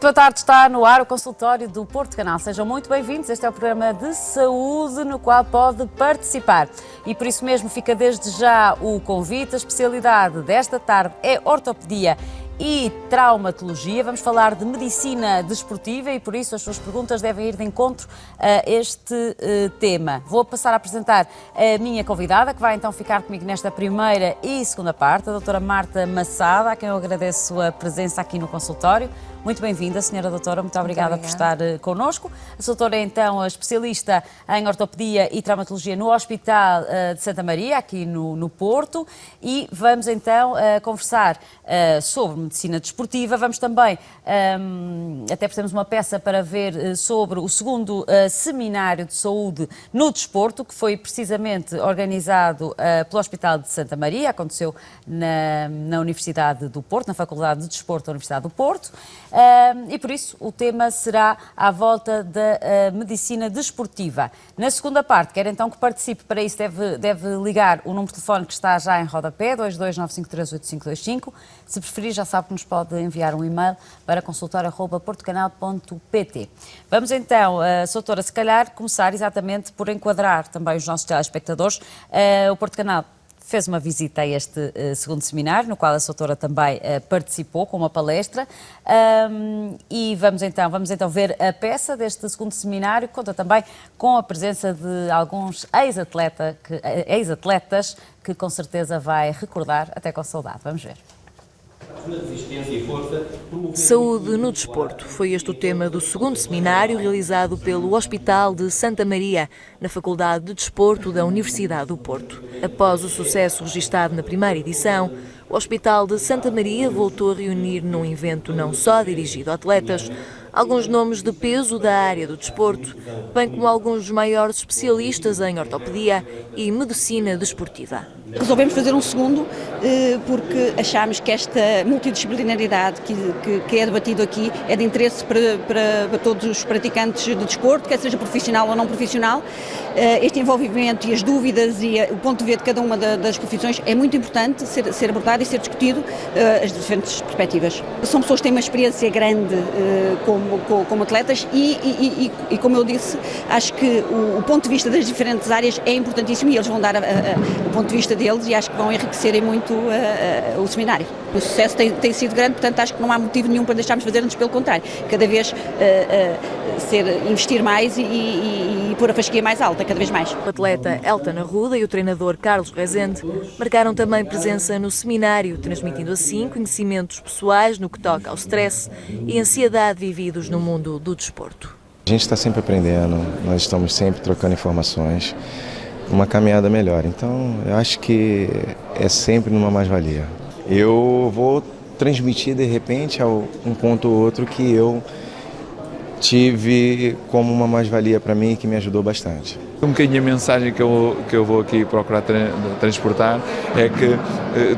Muito boa tarde, está no ar o consultório do Porto Canal. Sejam muito bem-vindos. Este é o programa de saúde no qual pode participar. E por isso mesmo fica desde já o convite. A especialidade desta tarde é ortopedia e traumatologia. Vamos falar de medicina desportiva e por isso as suas perguntas devem ir de encontro a este tema. Vou passar a apresentar a minha convidada, que vai então ficar comigo nesta primeira e segunda parte, a doutora Marta Massada, a quem eu agradeço a presença aqui no consultório. Muito bem-vinda, senhora doutora, muito obrigada por estar connosco. A doutora é então a especialista em ortopedia e traumatologia no Hospital de Santa Maria, aqui no Porto, e vamos então conversar sobre medicina desportiva. Vamos também, até fizemos uma peça para ver sobre o segundo seminário de saúde no desporto, que foi precisamente organizado pelo Hospital de Santa Maria, aconteceu na Universidade do Porto, na Faculdade de Desporto da Universidade do Porto. E por isso o tema será à volta da medicina desportiva. Na segunda parte, quero então que participe. Para isso deve ligar o número de telefone que está já em rodapé, 229538525. Se preferir, já sabe que nos pode enviar um e-mail para consultório@portocanal.pt. Vamos então, doutora, se calhar começar exatamente por enquadrar também os nossos telespectadores. O Porto Canal fez uma visita a este segundo seminário, no qual a doutora também participou com uma palestra, e vamos então ver a peça deste segundo seminário, que conta também com a presença de alguns ex-atletas que com certeza vai recordar até com saudade. Vamos ver. Saúde no desporto. Foi este o tema do segundo seminário realizado pelo Hospital de Santa Maria, na Faculdade de Desporto da Universidade do Porto. Após o sucesso registado na primeira edição, o Hospital de Santa Maria voltou a reunir num evento não só dirigido a atletas, alguns nomes de peso da área do desporto, bem como alguns dos maiores especialistas em ortopedia e medicina desportiva. Resolvemos fazer um segundo porque achámos que esta multidisciplinaridade que é debatido aqui é de interesse para todos os praticantes de desporto, quer seja profissional ou não profissional. Este envolvimento e as dúvidas e o ponto de vista de cada uma das profissões é muito importante ser abordado e ser discutido as diferentes perspectivas. São pessoas que têm uma experiência grande como atletas e como eu disse, acho que o ponto de vista das diferentes áreas é importantíssimo e eles vão dar o ponto de vista deles e acho que vão enriquecerem muito o seminário. O sucesso tem sido grande, portanto acho que não há motivo nenhum para deixarmos de fazer, antes pelo contrário, cada vez investir mais e pôr a fasquia mais alta, cada vez mais. O atleta Elton Arruda e o treinador Carlos Rezende marcaram também presença no seminário, transmitindo assim conhecimentos pessoais no que toca ao stress e ansiedade vividos no mundo do desporto. A gente está sempre aprendendo, nós estamos sempre trocando informações, uma caminhada melhor. Então, eu acho que é sempre numa mais-valia. Eu vou transmitir, de repente, um ponto ou outro que eu tive como uma mais-valia para mim e que me ajudou bastante. Um bocadinho a mensagem que eu vou aqui procurar transportar é que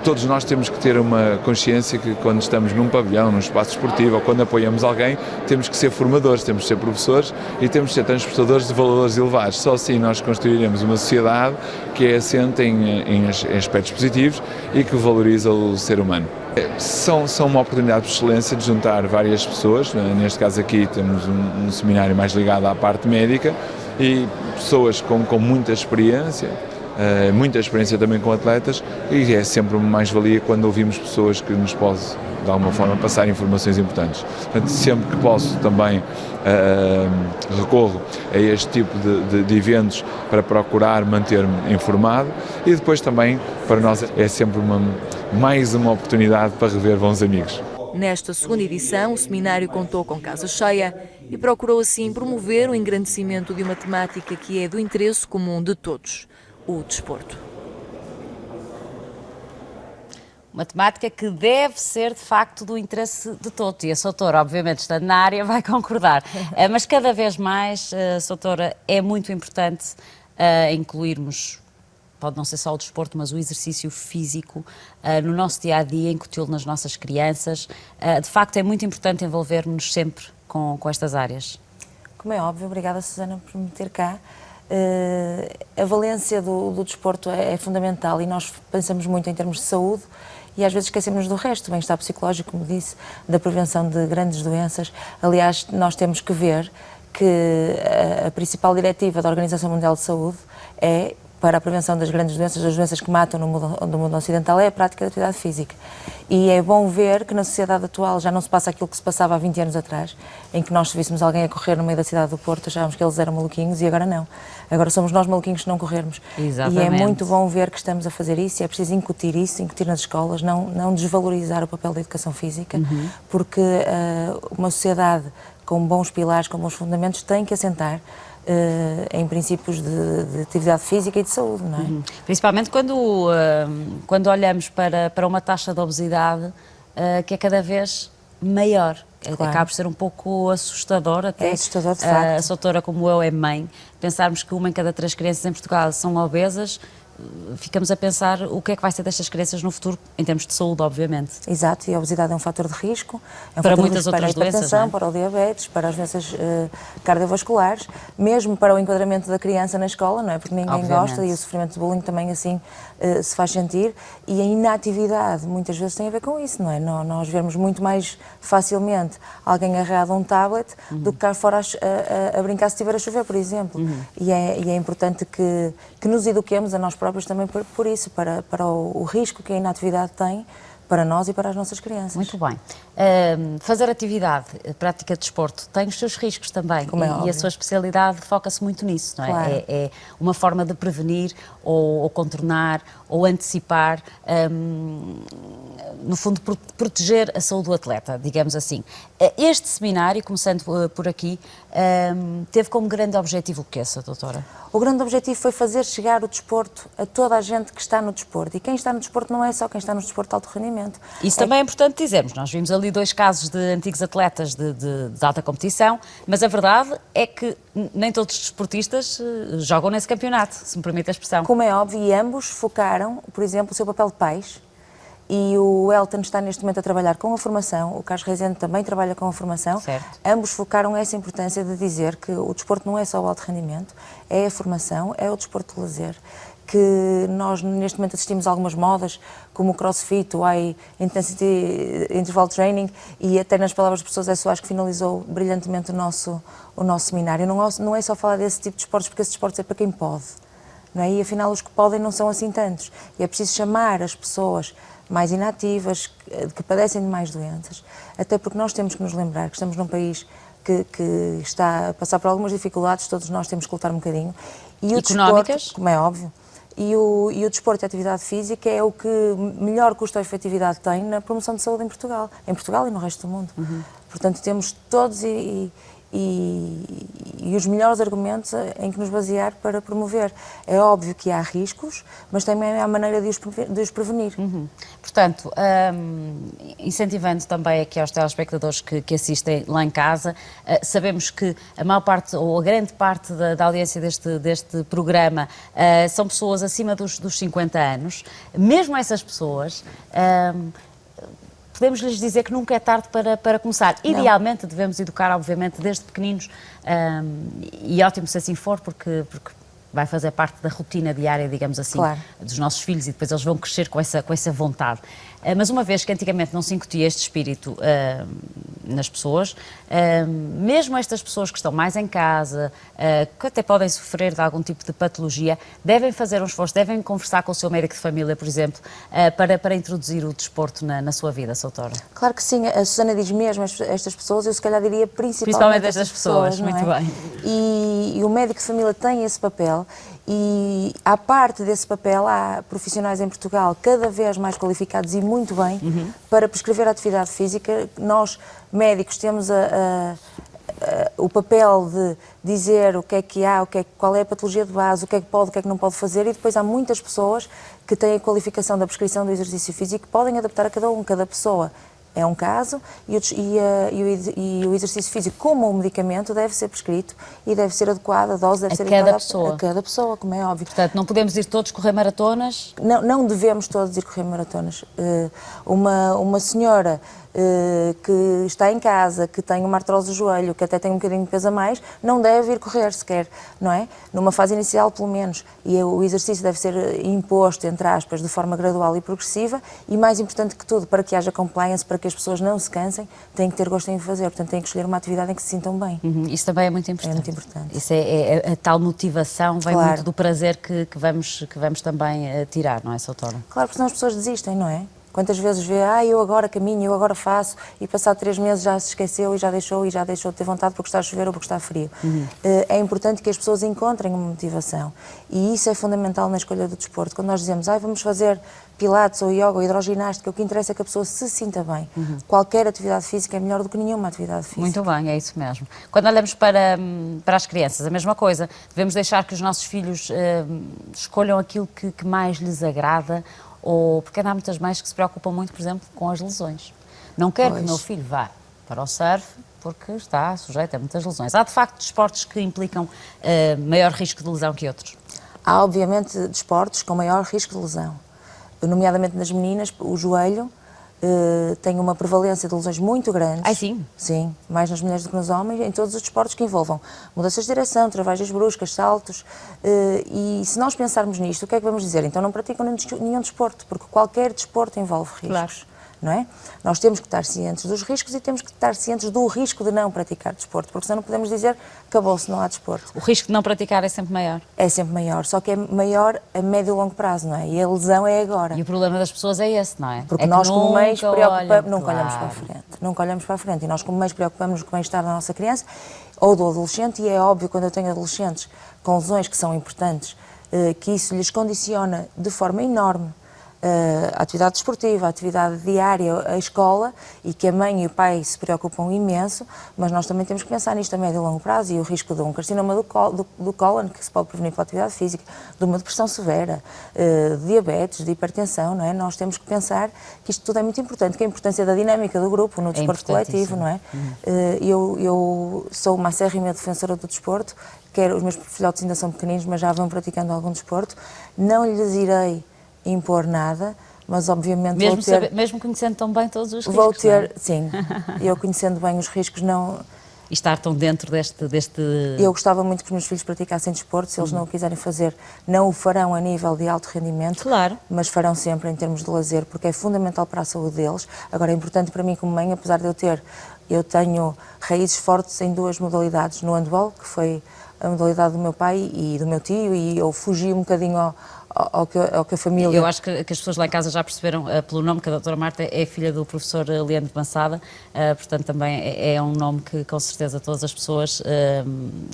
todos nós temos que ter uma consciência que quando estamos num pavilhão, num espaço esportivo ou quando apoiamos alguém, temos que ser formadores, temos que ser professores e temos que ser transportadores de valores elevados. Só assim nós construiremos uma sociedade que é assente em aspectos positivos e que valoriza o ser humano. São uma oportunidade de excelência de juntar várias pessoas, neste caso aqui temos um seminário mais ligado à parte médica e pessoas com muita experiência também com atletas e é sempre uma mais-valia quando ouvimos pessoas que nos podem, de alguma forma, passar informações importantes. Portanto, sempre que posso também recorro a este tipo de eventos para procurar manter-me informado e depois também, para nós, é sempre mais uma oportunidade para rever bons amigos. Nesta segunda edição, o seminário contou com casa cheia e procurou assim promover o engrandecimento de uma temática que é do interesse comum de todos, o desporto. Uma temática que deve ser, de facto, do interesse de todos. E a doutora, obviamente, estando na área, vai concordar. Mas cada vez mais, doutora, é muito importante incluirmos, pode não ser só o desporto, mas o exercício físico no nosso dia-a-dia, incuti-lo nas nossas crianças. De facto, é muito importante envolvermos-nos sempre com estas áreas. Como é óbvio, obrigada, Susana, por me ter cá. A valência do desporto é fundamental e nós pensamos muito em termos de saúde e às vezes esquecemos do resto, do bem-estar psicológico, como disse, da prevenção de grandes doenças. Aliás, nós temos que ver que a principal diretiva da Organização Mundial de Saúde é para a prevenção das grandes doenças, das doenças que matam no mundo ocidental, é a prática da atividade física. E é bom ver que na sociedade atual já não se passa aquilo que se passava há 20 anos atrás, em que nós, se víssemos alguém a correr no meio da cidade do Porto, achávamos que eles eram maluquinhos, e agora não. Agora somos nós maluquinhos se não corrermos. Exatamente. E é muito bom ver que estamos a fazer isso, e é preciso incutir isso, incutir nas escolas, não desvalorizar o papel da educação física, porque uma sociedade com bons pilares, com bons fundamentos, tem que assentar em princípios de atividade física e de saúde, não é? Principalmente quando olhamos para uma taxa de obesidade que é cada vez maior. Claro. Acaba por ser um pouco assustador até. É assustador, de facto. A doutora, como eu, é mãe. Pensarmos que 1 em cada 3 crianças em Portugal são obesas, ficamos a pensar o que é que vai ser destas crianças no futuro, em termos de saúde, obviamente. Exato, e a obesidade é um fator de risco. É um Para fator muitas de risco outras para a doenças, hipertensão, não é? para o diabetes, para as doenças cardiovasculares, mesmo para o enquadramento da criança na escola, não é? Porque ninguém Obviamente. gosta, e o sofrimento de bullying também assim se faz sentir, e a inatividade muitas vezes tem a ver com isso, não é? Nós vemos muito mais facilmente alguém agarrado a um tablet do que cá fora a brincar se estiver a chover, por exemplo. E é importante que nos eduquemos a nós próprios também por isso, para o risco que a inatividade tem para nós e para as nossas crianças. Muito bem. Fazer atividade, prática de desporto, tem os seus riscos também. Como é e a óbvio. sua especialidade foca-se muito nisso, não é? Claro. É uma forma de prevenir ou contornar ou antecipar, no fundo, proteger a saúde do atleta, digamos assim. Este seminário, começando por aqui, teve como grande objetivo o quê, Sra. Doutora? O grande objetivo foi fazer chegar o desporto a toda a gente que está no desporto. E quem está no desporto não é só quem está no desporto de alto rendimento. Isso também é importante dizermos. Nós vimos ali 2 casos de antigos atletas de alta competição, mas a verdade é que nem todos os desportistas jogam nesse campeonato, se me permite a expressão. Como é óbvio, e ambos focaram, por exemplo, o seu papel de pais. E o Elton está neste momento a trabalhar com a formação, o Carlos Rezende também trabalha com a formação. Certo. Ambos focaram essa importância de dizer que o desporto não é só o alto rendimento, é a formação, é o desporto de lazer. Que nós neste momento assistimos a algumas modas, como o crossfit, o high intensity interval training, e até nas palavras de professor Zé Soares, que finalizou brilhantemente o nosso seminário. Não é só falar desse tipo de esportes, porque esse desporto é para quem pode. Não é? E afinal os que podem não são assim tantos. E é preciso chamar as pessoas mais inativas, que padecem de mais doenças, até porque nós temos que nos lembrar que estamos num país que está a passar por algumas dificuldades, todos nós temos que lutar um bocadinho. E o económicas? desporto, como é óbvio, e o desporto e a atividade física é o que melhor custo-efetividade tem na promoção de saúde em Portugal e no resto do mundo. Portanto, temos todos e os melhores argumentos em que nos basear para promover. É óbvio que há riscos, mas também há maneira de os prevenir. Portanto, incentivando também aqui aos telespectadores que assistem lá em casa, sabemos que a maior parte, ou a grande parte da audiência deste programa são pessoas acima dos 50 anos. Mesmo essas pessoas... podemos lhes dizer que nunca é tarde para começar. Não. Idealmente devemos educar, obviamente, desde pequeninos, e ótimo se assim for, porque vai fazer parte da rotina diária, digamos assim, claro, dos nossos filhos, e depois eles vão crescer com essa vontade. Mas uma vez que antigamente não se incutia este espírito nas pessoas, mesmo estas pessoas que estão mais em casa, que até podem sofrer de algum tipo de patologia, devem fazer um esforço, devem conversar com o seu médico de família, por exemplo, para introduzir o desporto na sua vida, doutora. Claro que sim, a Susana diz mesmo estas pessoas, eu se calhar diria principalmente estas pessoas, muito é? Bem. E o médico de família tem esse papel, e à parte desse papel há profissionais em Portugal cada vez mais qualificados e muito bem para prescrever atividade física. Nós, médicos, temos o papel de dizer o que é que há, qual é a patologia de base, o que é que pode, o que é que não pode fazer, e depois há muitas pessoas que têm a qualificação da prescrição do exercício físico que podem adaptar a cada pessoa. É um caso, e o exercício físico, como um medicamento, deve ser prescrito e deve ser adequado, a dose deve ser adequada a cada pessoa, como é óbvio. Portanto, não podemos ir todos correr maratonas? Não devemos todos ir correr maratonas. Uma senhora que está em casa, que tem uma artrose do joelho, que até tem um bocadinho de peso a mais, não deve ir correr sequer, não é? Numa fase inicial, pelo menos. E o exercício deve ser imposto, entre aspas, de forma gradual e progressiva e, mais importante que tudo, para que haja compliance, para que as pessoas não se cansem, têm que ter gosto em fazer. Portanto, têm que escolher uma atividade em que se sintam bem. Isso também é muito importante. É muito importante. Isso é a tal motivação, vem Claro. muito do prazer que vamos também tirar, não é, Soutora? Claro, porque senão as pessoas desistem, não é? Quantas vezes vê, eu agora caminho, eu agora faço, e passado 3 meses já se esqueceu e já deixou de ter vontade porque está a chover ou porque está frio. É importante que as pessoas encontrem uma motivação. E isso é fundamental na escolha do desporto. Quando nós dizemos, vamos fazer pilates ou yoga ou hidroginástica, o que interessa é que a pessoa se sinta bem. Qualquer atividade física é melhor do que nenhuma atividade física. Muito bem, é isso mesmo. Quando olhamos para as crianças, a mesma coisa. Devemos deixar que os nossos filhos escolham aquilo que mais lhes agrada, ou porque há muitas mães que se preocupam muito, por exemplo, com as lesões. Não quero que o meu filho vá para o surf porque está sujeito a muitas lesões. Há, de facto, desportos que implicam maior risco de lesão que outros? Há, obviamente, desportos com maior risco de lesão. Nomeadamente nas meninas, o joelho tem uma prevalência de lesões muito grande. Sim? Sim, mais nas mulheres do que nos homens, em todos os desportos que envolvam mudanças de direção, travagens bruscas, saltos. E se nós pensarmos nisto, o que é que vamos dizer? Então não praticam nenhum desporto, porque qualquer desporto envolve riscos. Claro. Não é? Nós temos que estar cientes dos riscos e temos que estar cientes do risco de não praticar desporto, porque senão não podemos dizer acabou-se, não há desporto. O risco de não praticar é sempre maior? É sempre maior, só que é maior a médio e longo prazo, não é? E a lesão é agora. E o problema das pessoas é esse, não é? Porque nós como mães preocupamos, nunca olhamos claro. para a frente, nunca olhamos para a frente, e nós como mães preocupamos com o bem-estar da nossa criança ou do adolescente, e é óbvio quando eu tenho adolescentes com lesões que são importantes, que isso lhes condiciona de forma enorme a atividade desportiva, a atividade diária, a escola, e que a mãe e o pai se preocupam imenso, mas nós também temos que pensar nisto a médio e longo prazo, e o risco de um carcinoma do cólon, que se pode prevenir pela atividade física, de uma depressão severa, de diabetes, de hipertensão, não é? Nós temos que pensar que isto tudo é muito importante, que a importância da dinâmica do grupo no desporto coletivo, não é? Eu sou uma acérrima defensora do desporto, os meus filhotes ainda são pequeninos, mas já vão praticando algum desporto, não lhes irei impor nada, mas obviamente mesmo conhecendo tão bem todos os riscos, sim, eu conhecendo bem os riscos, não... E estar tão dentro deste... Eu gostava muito que os meus filhos praticassem desporto, se eles não o quiserem fazer, não o farão a nível de alto rendimento, claro, mas farão sempre em termos de lazer, porque é fundamental para a saúde deles. Agora é importante para mim como mãe, apesar de eu tenho raízes fortes em 2 modalidades, no handball, que foi a modalidade do meu pai e do meu tio, e eu fugi um bocadinho ao que a família... Eu acho que as pessoas lá em casa já perceberam pelo nome que a doutora Marta é filha do professor Leandro Mansada, portanto também é um nome que com certeza todas as pessoas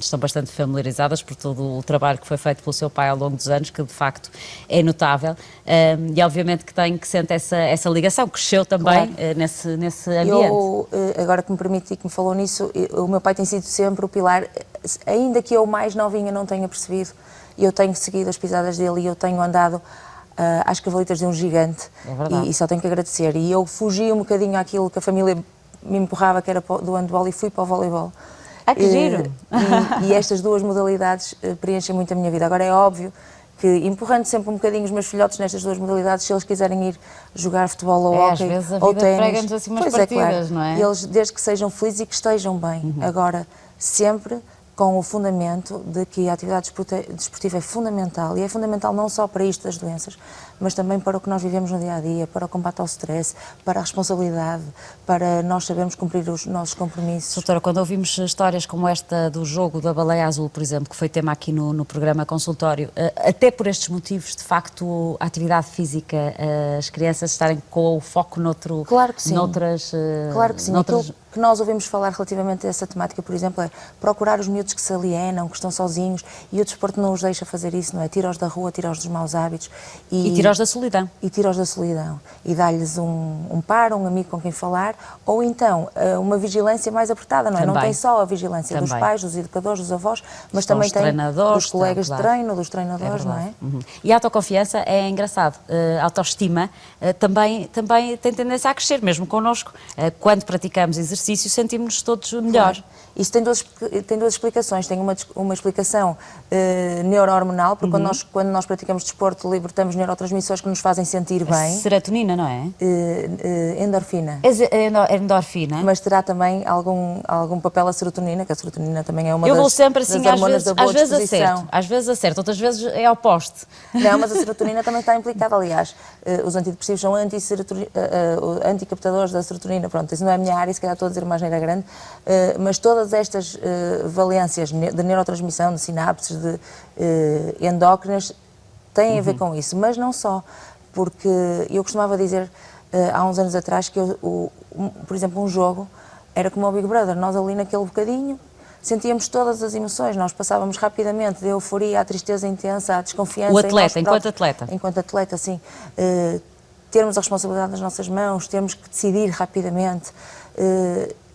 estão bastante familiarizadas por todo o trabalho que foi feito pelo seu pai ao longo dos anos, que de facto é notável, e obviamente que sente essa ligação, cresceu também, claro, nesse ambiente. Agora que me permite e que me falou nisso, o meu pai tem sido sempre o pilar, ainda que eu mais novinha não tenha percebido. Eu tenho seguido as pisadas dele e eu tenho andado às cavalitas de um gigante, e só tenho que agradecer. E eu fugi um bocadinho àquilo que a família me empurrava, que era do handball, e fui para o voleibol. Que giro! E estas 2 modalidades preenchem muito a minha vida. Agora é óbvio que, empurrando sempre um bocadinho os meus filhotes nestas 2 modalidades, se eles quiserem ir jogar futebol ou hóquei ou ténis, prega-nos assim umas partidas, claro, não é? Eles, desde que sejam felizes e que estejam bem. Agora, sempre com o fundamento de que a atividade desportiva é fundamental, e é fundamental não só para isto das doenças, mas também para o que nós vivemos no dia-a-dia, para o combate ao stress, para a responsabilidade, para nós sabermos cumprir os nossos compromissos. Doutora, quando ouvimos histórias como esta do jogo da baleia azul, por exemplo, que foi tema aqui no programa consultório, até por estes motivos, de facto, a atividade física, as crianças estarem com o foco noutro... Claro que sim. Claro que sim. Aquilo que nós ouvimos falar relativamente a essa temática, por exemplo, é procurar os miúdos que se alienam, que estão sozinhos, e o desporto não os deixa fazer isso, não é? Tira-os da rua, tira-os dos maus hábitos. E tira-os da solidão. E tira-os da solidão. E dá-lhes um par, um amigo com quem falar, ou então uma vigilância mais apertada, não é? Também. Não tem só a vigilância dos pais, dos educadores, dos avós, mas também tem dos colegas de treino, dos treinadores, não é? E a autoconfiança é engraçado. A autoestima também tem tendência a crescer, mesmo connosco. Quando praticamos exercício, exercício sentimos-nos todos melhor. Claro. Isso tem duas explicações. Tem uma explicação neurohormonal, porque quando nós praticamos desporto, libertamos neurotransmissores que nos fazem sentir bem. Serotonina, não é? Endorfina. Endorfina. Mas terá também algum papel a serotonina, que a serotonina também é uma Eu das, vou sempre assim, das hormonas da boa disposição. Às vezes acerto, outras vezes é oposto. Não, mas a serotonina também está implicada, aliás. Os antidepressivos são anticaptadores da serotonina. Pronto, isso não é a minha área, se calhar estou a dizer uma asneira grande, mas todas estas valências de neurotransmissão, de sinapses, de endócrinas, têm a ver com isso, mas não só, porque eu costumava dizer há uns anos atrás que, por exemplo, um jogo era como o Big Brother, nós ali naquele bocadinho sentíamos todas as emoções, nós passávamos rapidamente da euforia à tristeza intensa, à desconfiança. O atleta, enquanto atleta. Enquanto atleta, sim. Termos a responsabilidade nas nossas mãos, termos que decidir rapidamente.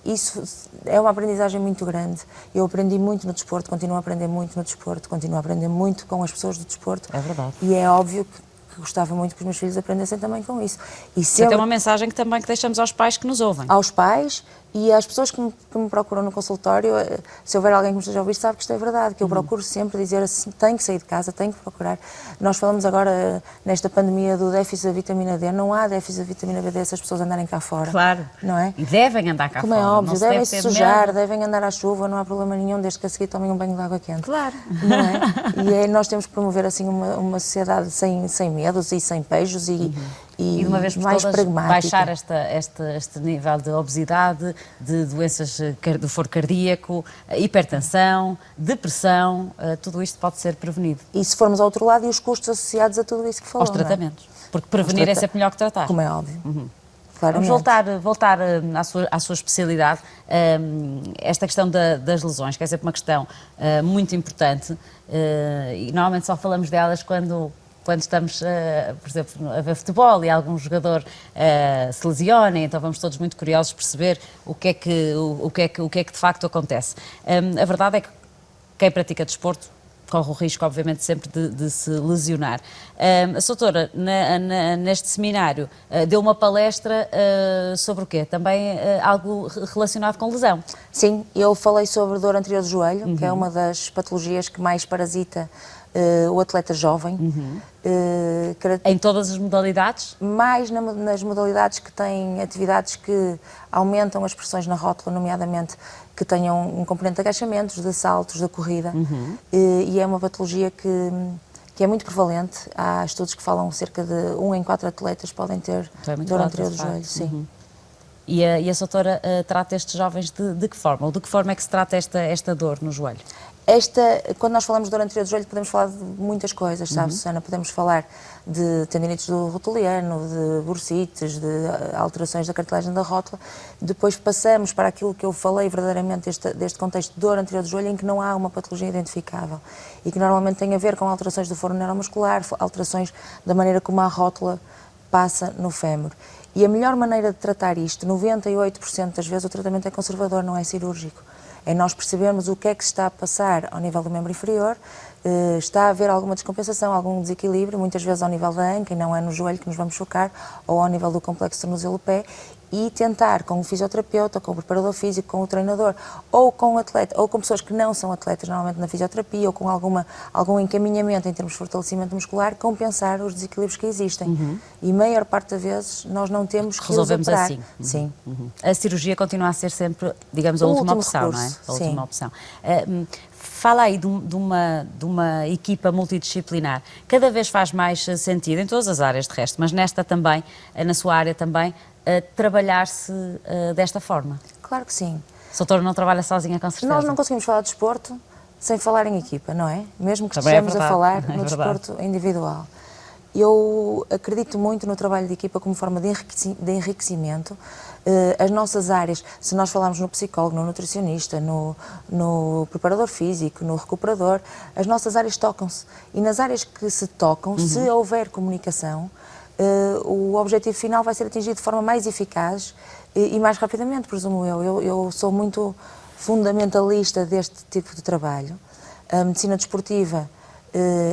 Isso é uma aprendizagem muito grande. Eu aprendi muito no desporto, continuo a aprender muito no desporto, continuo a aprender muito com as pessoas do desporto. É verdade. E é óbvio que gostava muito que os meus filhos aprendessem também com isso. E sempre... Isso é uma mensagem que também deixamos aos pais que nos ouvem. Aos pais e às pessoas que me procuram no consultório, se houver alguém que me esteja a ouvir, sabe que isto é verdade, que eu procuro sempre dizer assim, tenho que sair de casa, tenho que procurar. Nós falamos agora, nesta pandemia, do déficit da vitamina D. Não há déficit da vitamina D se as pessoas andarem cá fora. Claro. Não é? E devem andar cá Como fora. Como é óbvio, devem se sujar, medo. devem andar à chuva, não há problema nenhum, desde que a seguir tomem um banho de água quente. Claro. Não é? E nós temos que promover assim uma sociedade sem medos e sem pejos e de uma vez por mais todas pragmática. Baixar este nível de obesidade, de doenças do foro cardíaco, hipertensão, depressão, tudo isto pode ser prevenido. E se formos ao outro lado, e os custos associados a tudo isso que falou, aos tratamentos. Porque prevenir é sempre melhor que tratar. Como é óbvio. Vamos voltar à sua especialidade. Esta questão das lesões, que é sempre uma questão muito importante, e normalmente só falamos delas quando estamos, por exemplo, a ver futebol e algum jogador se lesiona, então vamos todos muito curiosos perceber o que é que de facto acontece. A verdade é que quem pratica desporto corre o risco, obviamente, sempre de se lesionar. A doutora, neste seminário, deu uma palestra sobre o quê? Também algo relacionado com lesão? Sim, eu falei sobre dor anterior do joelho, que é uma das patologias que mais parasita o atleta jovem. Em todas as modalidades? Mais nas modalidades que têm atividades que aumentam as pressões na rótula, nomeadamente que tenham um componente de agachamentos, de saltos, de corrida. E é uma patologia que é muito prevalente. Há estudos que falam cerca de 1 em 4 atletas podem ter dor anterior do joelho. Sim. E a doutora trata estes jovens de que forma? Ou de que forma é que se trata esta dor no joelho? Quando nós falamos de dor anterior do joelho, podemos falar de muitas coisas, sabe, Susana? Podemos falar de tendinites do rotuliano, de bursites, de alterações da cartilagem da rótula. Depois passamos para aquilo que eu falei verdadeiramente deste contexto de dor anterior do joelho, em que não há uma patologia identificável e que normalmente tem a ver com alterações do foro neuromuscular, alterações da maneira como a rótula passa no fémur. E a melhor maneira de tratar isto, 98% das vezes, o tratamento é conservador, não é cirúrgico. É nós percebermos o que é que se está a passar ao nível do membro inferior, está a haver alguma descompensação, algum desequilíbrio, muitas vezes ao nível da anca, e não é no joelho que nos vamos chocar, ou ao nível do complexo tornozelo-pé, e tentar com o fisioterapeuta, com o preparador físico, com o treinador, ou com o atleta, ou com pessoas que não são atletas, normalmente na fisioterapia, ou com algum encaminhamento em termos de fortalecimento muscular, compensar os desequilíbrios que existem. E a maior parte das vezes nós não temos que resolvemos operar. assim. Sim. A cirurgia continua a ser sempre, digamos, a última opção, recurso, não é? A sim. última opção. Fala aí de uma equipa multidisciplinar. Cada vez faz mais sentido, em todas as áreas de resto, mas nesta também, na sua área também, trabalhar-se desta forma? Claro que sim. A doutora não trabalha sozinha, com certeza? Nós não conseguimos falar de desporto sem falar em equipa, não é? Mesmo que Também estejamos a falar no verdade. desporto individual. Eu acredito muito no trabalho de equipa como forma de enriquecimento. As nossas áreas, se nós falarmos no psicólogo, no nutricionista, no preparador físico, no recuperador, as nossas áreas tocam-se. E nas áreas que se tocam, se houver comunicação, o objetivo final vai ser atingido de forma mais eficaz e mais rapidamente, presumo eu. Eu sou muito fundamentalista deste tipo de trabalho. A medicina desportiva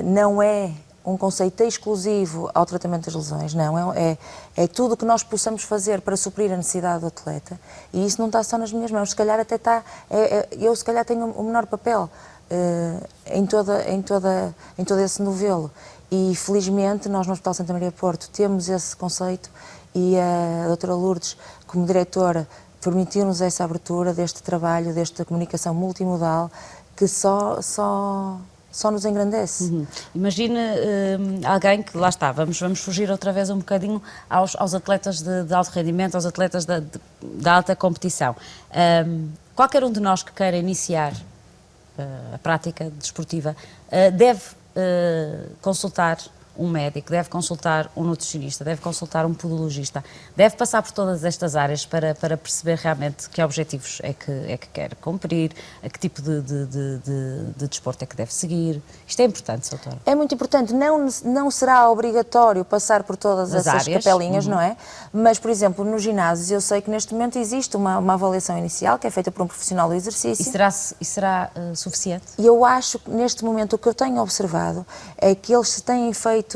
não é um conceito exclusivo ao tratamento das lesões, não, é tudo o que nós possamos fazer para suprir a necessidade do atleta, e isso não está só nas minhas mãos, se calhar até está, eu se calhar tenho o menor papel em todo esse novelo, e felizmente nós no Hospital Santa Maria Porto temos esse conceito, e a doutora Lourdes, como diretora, permitiu-nos essa abertura deste trabalho, desta comunicação multimodal, que só nos engrandece. Imagine alguém que, lá está, vamos fugir outra vez um bocadinho aos atletas de alto rendimento, aos atletas da alta competição. Qualquer um de nós que queira iniciar a prática desportiva deve consultar um médico, deve consultar um nutricionista, deve consultar um podologista, deve passar por todas estas áreas para perceber realmente que objetivos é que quer cumprir, a que tipo de desporto é que deve seguir. Isto é importante, doutora? É muito importante. Não será obrigatório passar por todas essas capelinhas, não é? Mas, por exemplo, nos ginásios, eu sei que neste momento existe uma avaliação inicial que é feita por um profissional do exercício. E será suficiente? E eu acho que neste momento o que eu tenho observado é que eles se têm feito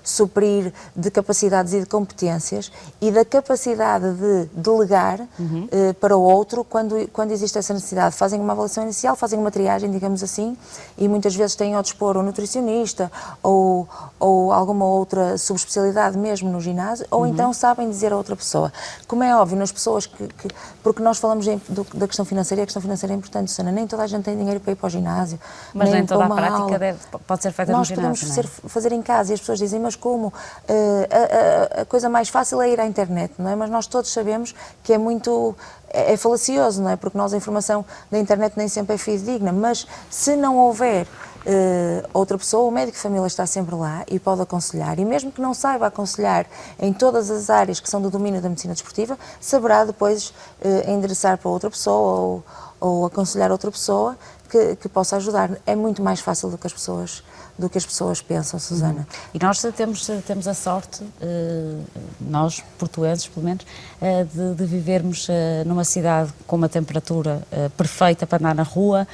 suprir de capacidades e de competências e da capacidade de delegar para o outro quando existe essa necessidade. Fazem uma avaliação inicial, fazem uma triagem, digamos assim, e muitas vezes têm ao dispor um nutricionista ou alguma outra subespecialidade mesmo no ginásio, ou então sabem dizer a outra pessoa. Como é óbvio, nas pessoas porque nós falamos da questão financeira, e a questão financeira é importante, Susana, nem toda a gente tem dinheiro para ir para o ginásio. Mas nem toda a prática pode ser feita no ginásio. Nós podemos fazer em casa, e as pessoas dizem, mas como? A coisa mais fácil é ir à internet, não é? Mas nós todos sabemos que é falacioso, não é? Porque a informação da internet nem sempre é fidedigna, mas se não houver outra pessoa, o médico de família está sempre lá e pode aconselhar, e mesmo que não saiba aconselhar em todas as áreas que são do domínio da medicina desportiva, saberá depois endereçar para outra pessoa ou aconselhar outra pessoa que possa ajudar. É muito mais fácil do que as pessoas pensam, Susana. E nós temos a sorte, nós portuenses pelo menos, de vivermos numa cidade com uma temperatura perfeita para andar na rua,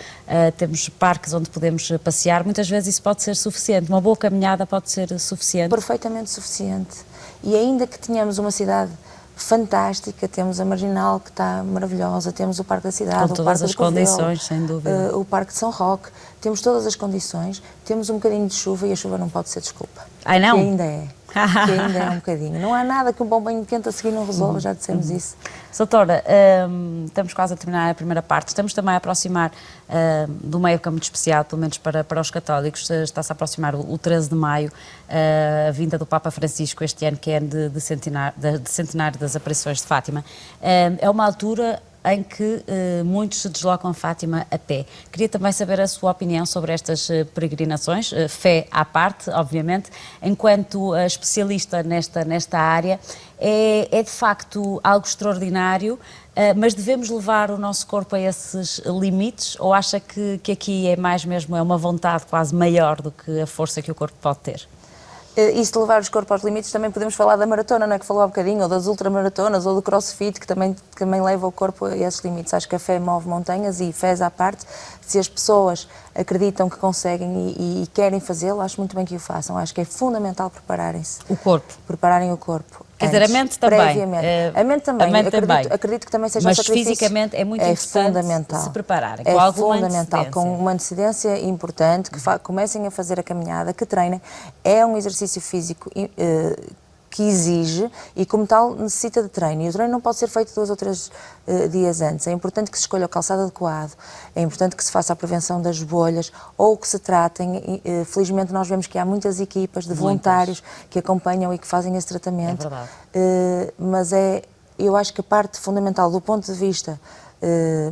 temos parques onde podemos passear, muitas vezes isso pode ser suficiente, uma boa caminhada pode ser suficiente. Perfeitamente suficiente. E ainda que tenhamos uma cidade fantástica, temos a Marginal, que está maravilhosa, temos o Parque da Cidade, com todas as condições, sem dúvida. O Parque de São Roque, temos todas as condições, temos um bocadinho de chuva e a chuva não pode ser desculpa. Ai, não? Que ainda é. Que ainda é um bocadinho. Não há nada que um bom banho quente a seguir não resolva, já dissemos isso. Doutora, estamos quase a terminar a primeira parte, estamos também a aproximar de uma época muito especial, pelo menos para os católicos, está-se a aproximar o 13 de maio, a vinda do Papa Francisco este ano, que é de centenário das aparições de Fátima. É uma altura em que muitos se deslocam a Fátima a pé. Queria também saber a sua opinião sobre estas peregrinações, fé à parte, obviamente, enquanto especialista nesta área, é de facto algo extraordinário, mas devemos levar o nosso corpo a esses limites, ou acha que aqui é mais mesmo uma vontade quase maior do que a força que o corpo pode ter? E se levar os corpos aos limites, também podemos falar da maratona, não é, que falou há bocadinho, ou das ultramaratonas, ou do crossfit, que também leva o corpo a esses limites. Acho que a fé move montanhas, e fé à parte, se as pessoas acreditam que conseguem e querem fazê-lo, acho muito bem que o façam. Acho que é fundamental prepararem-se. O corpo. Prepararem o corpo. Quer dizer, a mente também. Previamente. A mente também. Acredito que também seja um sacrifício. Mas fisicamente é muito importante fundamental. Se prepararem. É com alguma fundamental. Com uma antecedência importante, que comecem a fazer a caminhada, que treinem. É um exercício físico que exige e, como tal, necessita de treino. E o treino não pode ser feito 2 ou 3 dias antes. É importante que se escolha o calçado adequado, é importante que se faça a prevenção das bolhas ou que se tratem. Felizmente nós vemos que há muitas equipas de voluntários que acompanham e que fazem esse tratamento. É verdade. Mas eu acho que a parte fundamental do ponto de vista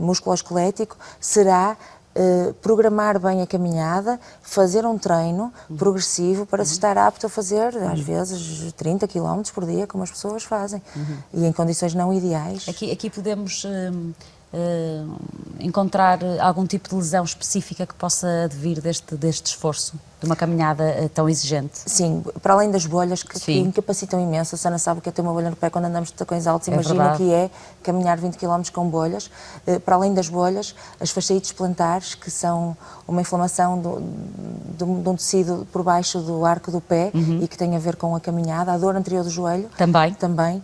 musculoesquelético será programar bem a caminhada, fazer um treino progressivo para se estar apto a fazer, às vezes, 30 km por dia, como as pessoas fazem, e em condições não ideais. Aqui podemos encontrar algum tipo de lesão específica que possa advir deste esforço, de uma caminhada tão exigente? Sim, para além das bolhas que incapacitam imenso. A Sana sabe o que é ter uma bolha no pé quando andamos de tacões altos. Imagina o que é caminhar 20 km com bolhas. Para além das bolhas, as fasciites plantares, que são uma inflamação de um tecido por baixo do arco do pé e que tem a ver com a caminhada. A dor anterior do joelho também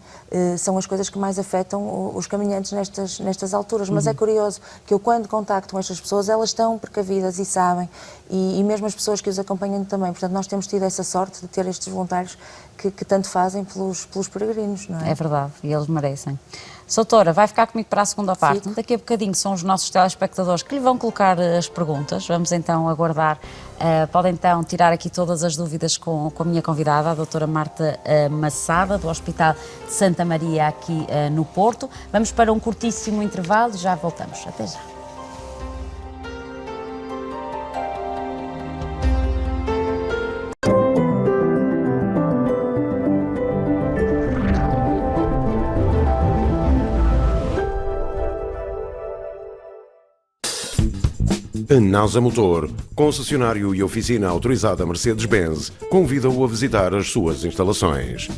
são as coisas que mais afetam os caminhantes nestas alturas. Mas é curioso que eu, quando contacto com estas pessoas, elas estão precavidas e sabem, e mesmo as pessoas que os acompanham também. Portanto, nós temos tido essa sorte de ter estes voluntários que tanto fazem pelos peregrinos, não é? É verdade, e eles merecem. Soutora, vai ficar comigo para a segunda parte. Fico. Daqui a bocadinho são os nossos telespectadores que lhe vão colocar as perguntas. Vamos então aguardar. Podem então tirar aqui todas as dúvidas com a minha convidada, a doutora Marta Massada, do Hospital de Santa Maria, aqui no Porto. Vamos para um curtíssimo intervalo e já voltamos. Até já. A NASA Motor, concessionário e oficina autorizada Mercedes-Benz, convida-o a visitar as suas instalações.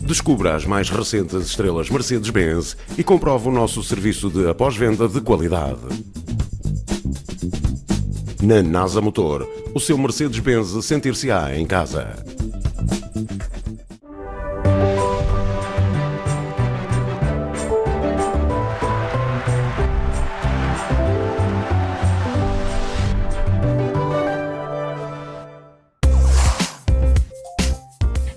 Descubra as mais recentes estrelas Mercedes-Benz e comprove o nosso serviço de após-venda de qualidade. Na NASA Motor, o seu Mercedes-Benz sentir-se-á em casa.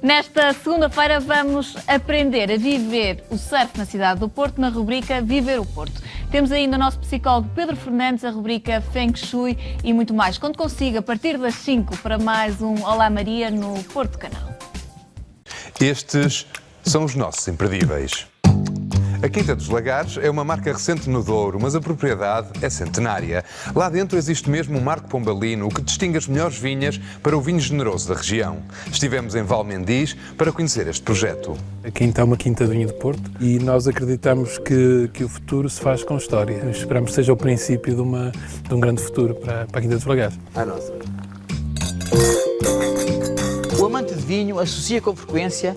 Nesta segunda-feira vamos aprender a viver o surf na cidade do Porto, na rubrica Viver o Porto. Temos ainda o nosso psicólogo Pedro Fernandes, a rubrica Feng Shui e muito mais. Quando consiga, a partir das 5 para mais um Olá Maria no Porto Canal. Estes são os nossos imperdíveis. A Quinta dos Lagares é uma marca recente no Douro, mas a propriedade é centenária. Lá dentro existe mesmo um marco pombalino que distingue as melhores vinhas para o vinho generoso da região. Estivemos em Valmendiz para conhecer este projeto. A Quinta é uma quinta do vinho do Porto e nós acreditamos que o futuro se faz com história. Esperamos que seja o princípio de um grande futuro para a Quinta dos Lagares. A nossa. O amante de vinho associa com frequência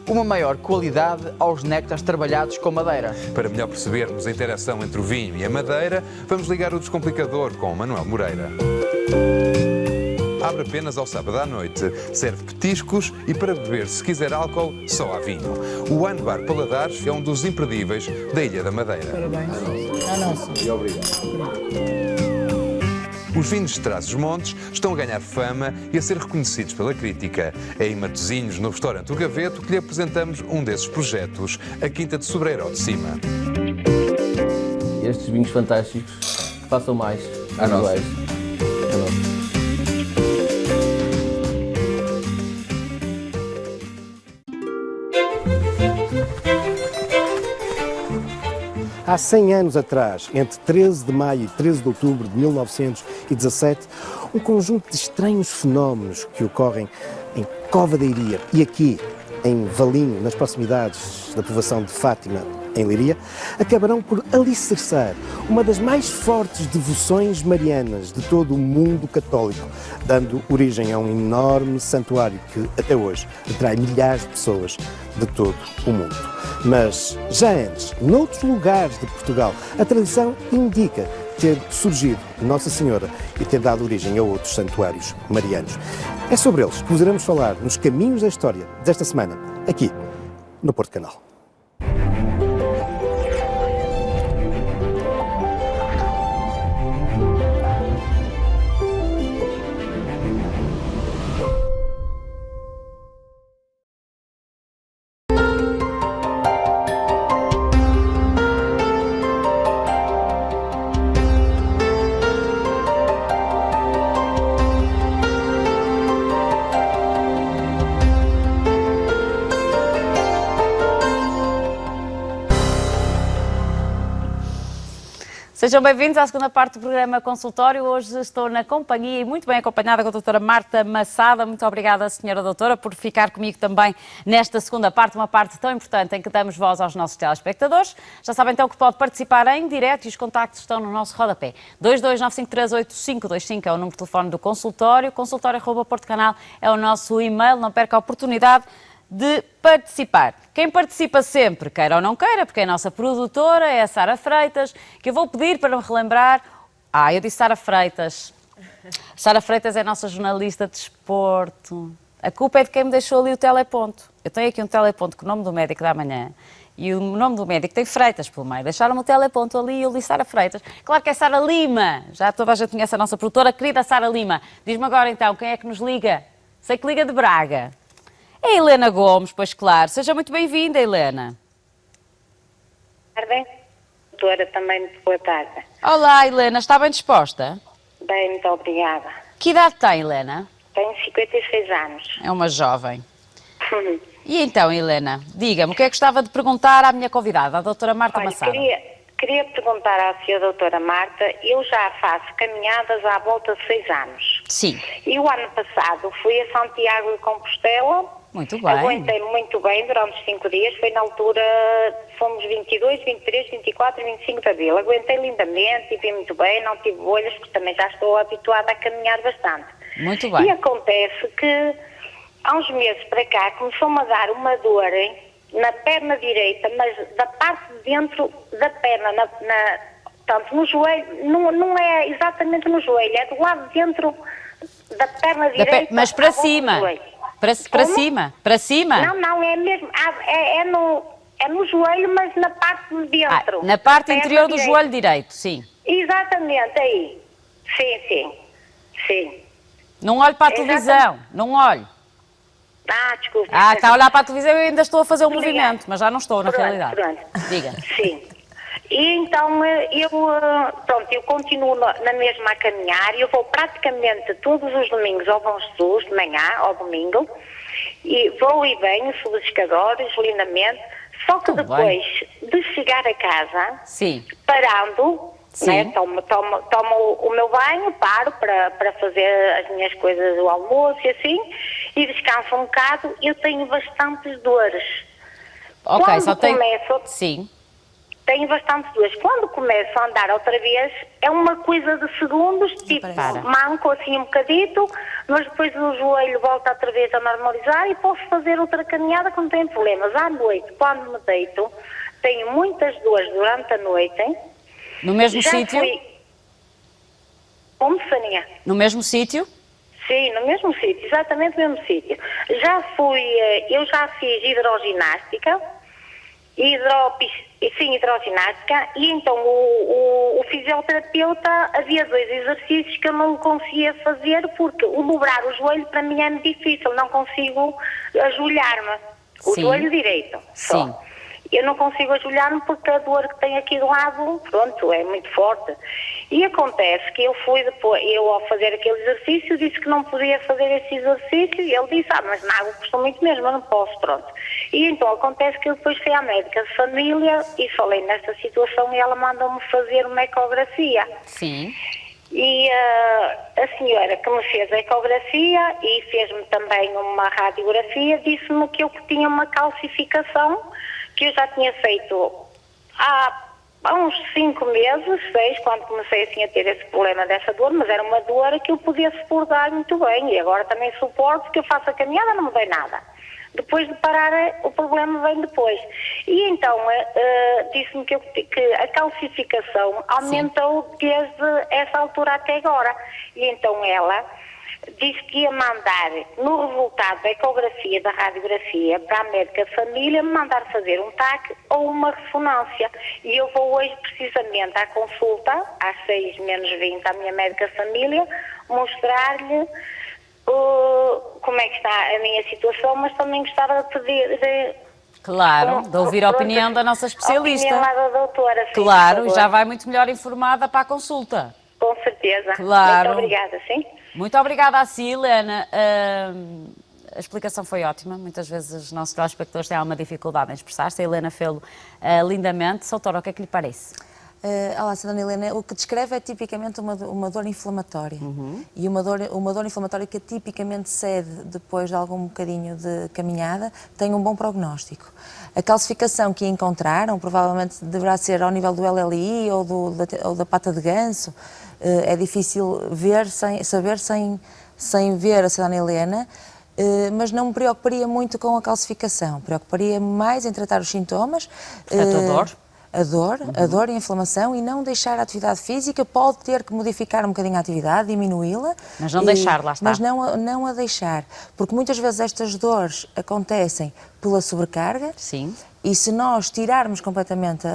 uma maior qualidade aos néctares trabalhados com madeira. Para melhor percebermos a interação entre o vinho e a madeira, vamos ligar o descomplicador com Manuel Moreira. Abre apenas ao sábado à noite, serve petiscos e para beber, se quiser álcool, só há vinho. O Wine Bar Paladares é um dos imperdíveis da Ilha da Madeira. Parabéns. A nossa. E obrigado. Os vinhos de Trás-os-Montes estão a ganhar fama e a ser reconhecidos pela crítica. É em Matosinhos, no restaurante O Gaveto, que lhe apresentamos um desses projetos, a Quinta de Sobreiro de Cima. Estes vinhos fantásticos, façam mais. A nossa. Há 100 anos atrás, entre 13 de maio e 13 de outubro de 1917, um conjunto de estranhos fenómenos que ocorrem em Cova da Iria e aqui, em Valinho, nas proximidades da povoação de Fátima, em Leiria, acabarão por alicerçar uma das mais fortes devoções marianas de todo o mundo católico, dando origem a um enorme santuário que, até hoje, atrai milhares de pessoas de todo o mundo. Mas, já antes, noutros lugares de Portugal, a tradição indica ter surgido Nossa Senhora e ter dado origem a outros santuários marianos. É sobre eles que vos iremos falar nos Caminhos da História desta semana, aqui no Porto Canal. Sejam bem-vindos à segunda parte do programa Consultório. Hoje estou na companhia e muito bem acompanhada com a doutora Marta Massada. Muito obrigada, senhora doutora, por ficar comigo também nesta segunda parte, uma parte tão importante em que damos voz aos nossos telespectadores. Já sabem então que pode participar em direto e os contactos estão no nosso rodapé. 229538525 é o número de telefone do consultório, consultório@portocanal é o nosso e-mail. Não perca a oportunidade de participar. Quem participa sempre, queira ou não queira, porque é a nossa produtora, é a Sara Freitas, que eu vou pedir para me relembrar... eu disse Sara Freitas. Sara Freitas é a nossa jornalista de desporto. A culpa é de quem me deixou ali o teleponto. Eu tenho aqui um teleponto com o nome do médico da manhã e o nome do médico tem Freitas pelo meio. Deixaram-me o teleponto ali e eu li Sara Freitas. Claro que é Sara Lima. Já toda a gente conhece a nossa produtora, querida Sara Lima. Diz-me agora então, quem é que nos liga? Sei que liga de Braga. É Helena Gomes, pois claro. Seja muito bem-vinda, Helena. Boa tarde. Doutora, também muito boa tarde. Olá, Helena. Está bem disposta? Bem, muito obrigada. Que idade tem, Helena? Tenho 56 anos. É uma jovem. E então, Helena, diga-me, o que é que gostava de perguntar à minha convidada, a doutora Marta Massada? Queria perguntar à senhora doutora Marta, eu já faço caminhadas à volta de 6 anos. Sim. E o ano passado fui a Santiago de Compostela. Muito bem. Aguentei-me muito bem durante os 5 dias. Foi na altura, fomos 22, 23, 24 e 25 de abril. Aguentei lindamente e vi muito bem, não tive bolhas, porque também já estou habituada a caminhar bastante. Muito bem. E acontece que há uns meses para cá começou-me a dar uma dor na perna direita, mas da parte de dentro da perna, tanto no joelho, não é exatamente no joelho, é do lado de dentro da perna direita. Mas para cima. Para cima? Para cima? Não, é mesmo. É no joelho, mas na parte de dentro. Na parte interior do joelho direito, sim. Exatamente, aí. Sim. Não olhe para a televisão, não olhe. Desculpa. Está a olhar para a televisão e ainda estou a fazer um movimento, mas já não estou, na realidade. Pronto. Diga. Sim. E então eu continuo na mesma a caminhar. Eu vou praticamente todos os domingos ao Bom Jesus, de manhã, ao domingo, e vou e venho, subo os escadores, lindamente. Só que depois de chegar a casa, sim, parando, né, tomo o meu banho, paro para fazer as minhas coisas do almoço e assim, e descanso um bocado, eu tenho bastantes dores. Ok, quando só tem... começo... Sim. Tenho bastantes dores. Quando começo a andar outra vez, é uma coisa de segundos, tipo, manco assim um bocadito, mas depois o joelho volta outra vez a normalizar e posso fazer outra caminhada que não tem problemas. À noite, quando me deito, tenho muitas dores durante a noite. Hein? No mesmo sítio? Como, Sania? No mesmo sítio? Sim, no mesmo sítio, exatamente no mesmo sítio. Eu já fiz hidroginástica, hidroginástica, e então o fisioterapeuta, havia 2 exercícios que eu não conseguia fazer porque o dobrar o joelho para mim é muito difícil, não consigo ajoelhar-me, o joelho direito só. Sim. Eu não consigo ajoelhar-me porque a dor que tem aqui do lado, pronto, é muito forte. E acontece que eu ao fazer aquele exercício, disse que não podia fazer esse exercício, e ele disse, mas na água custa muito mesmo, eu não posso, pronto. E então acontece que eu depois fui à médica de família e falei nesta situação e ela mandou-me fazer uma ecografia. Sim. E a senhora que me fez a ecografia e fez-me também uma radiografia, disse-me que eu tinha uma calcificação, que eu já tinha feito há uns 5 meses, 6, quando comecei assim a ter esse problema dessa dor, mas era uma dor que eu podia suportar muito bem, e agora também suporto, porque eu faço a caminhada, não me dói nada. Depois de parar, o problema vem depois. E então disse-me que a calcificação aumentou desde essa altura até agora. E então ela disse que ia mandar, no resultado da ecografia, da radiografia, para a médica de família, me mandar fazer um TAC ou uma ressonância. E eu vou hoje precisamente à consulta, às 6:20, à minha médica de família, mostrar-lhe como é que está a minha situação, mas também gostava de pedir... Claro, de ouvir a opinião da nossa especialista. A opinião lá da doutora, sim. Claro, já vai muito melhor informada para a consulta. Com certeza. Claro. Muito obrigada, sim. Muito obrigada a si, Helena. A explicação foi ótima. Muitas vezes os nossos telespectadores têm alguma dificuldade em expressar-se. A Helena fez-lo lindamente. Doutora, o que é que lhe parece? Olá, Dona Helena, o que descreve é tipicamente uma dor inflamatória. E uma dor inflamatória que tipicamente cede depois de algum bocadinho de caminhada, tem um bom prognóstico. A calcificação que encontraram provavelmente deverá ser ao nível do LLI ou da pata de ganso. É difícil saber sem ver a Dona Helena, mas não me preocuparia muito com a calcificação. Preocuparia-me mais em tratar os sintomas. A dor e a inflamação, e não deixar a atividade física. Pode ter que modificar um bocadinho a atividade, diminuí-la. Mas não deixar, lá está. Mas não a deixar, porque muitas vezes estas dores acontecem pela sobrecarga. Sim. E se nós tirarmos completamente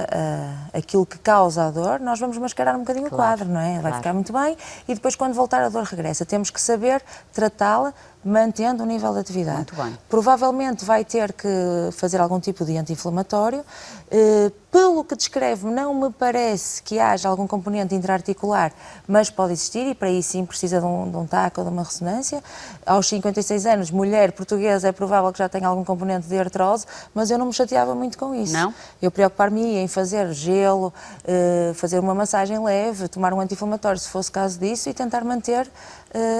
aquilo que causa a dor, nós vamos mascarar um bocadinho o quadro, não é? Vai ficar muito bem e depois, quando voltar, a dor regressa. Temos que saber tratá-la mantendo o nível de atividade. Muito bem. Provavelmente vai ter que fazer algum tipo de anti-inflamatório. Pelo que descreve, não me parece que haja algum componente intraarticular, mas pode existir, e para isso sim precisa de um TAC ou de uma ressonância. Aos 56 anos, mulher portuguesa, é provável que já tenha algum componente de artrose, mas eu não me chateava muito com isso. Não? Eu preocupar-me em fazer gelo, fazer uma massagem leve, tomar um anti-inflamatório se fosse caso disso, e tentar manter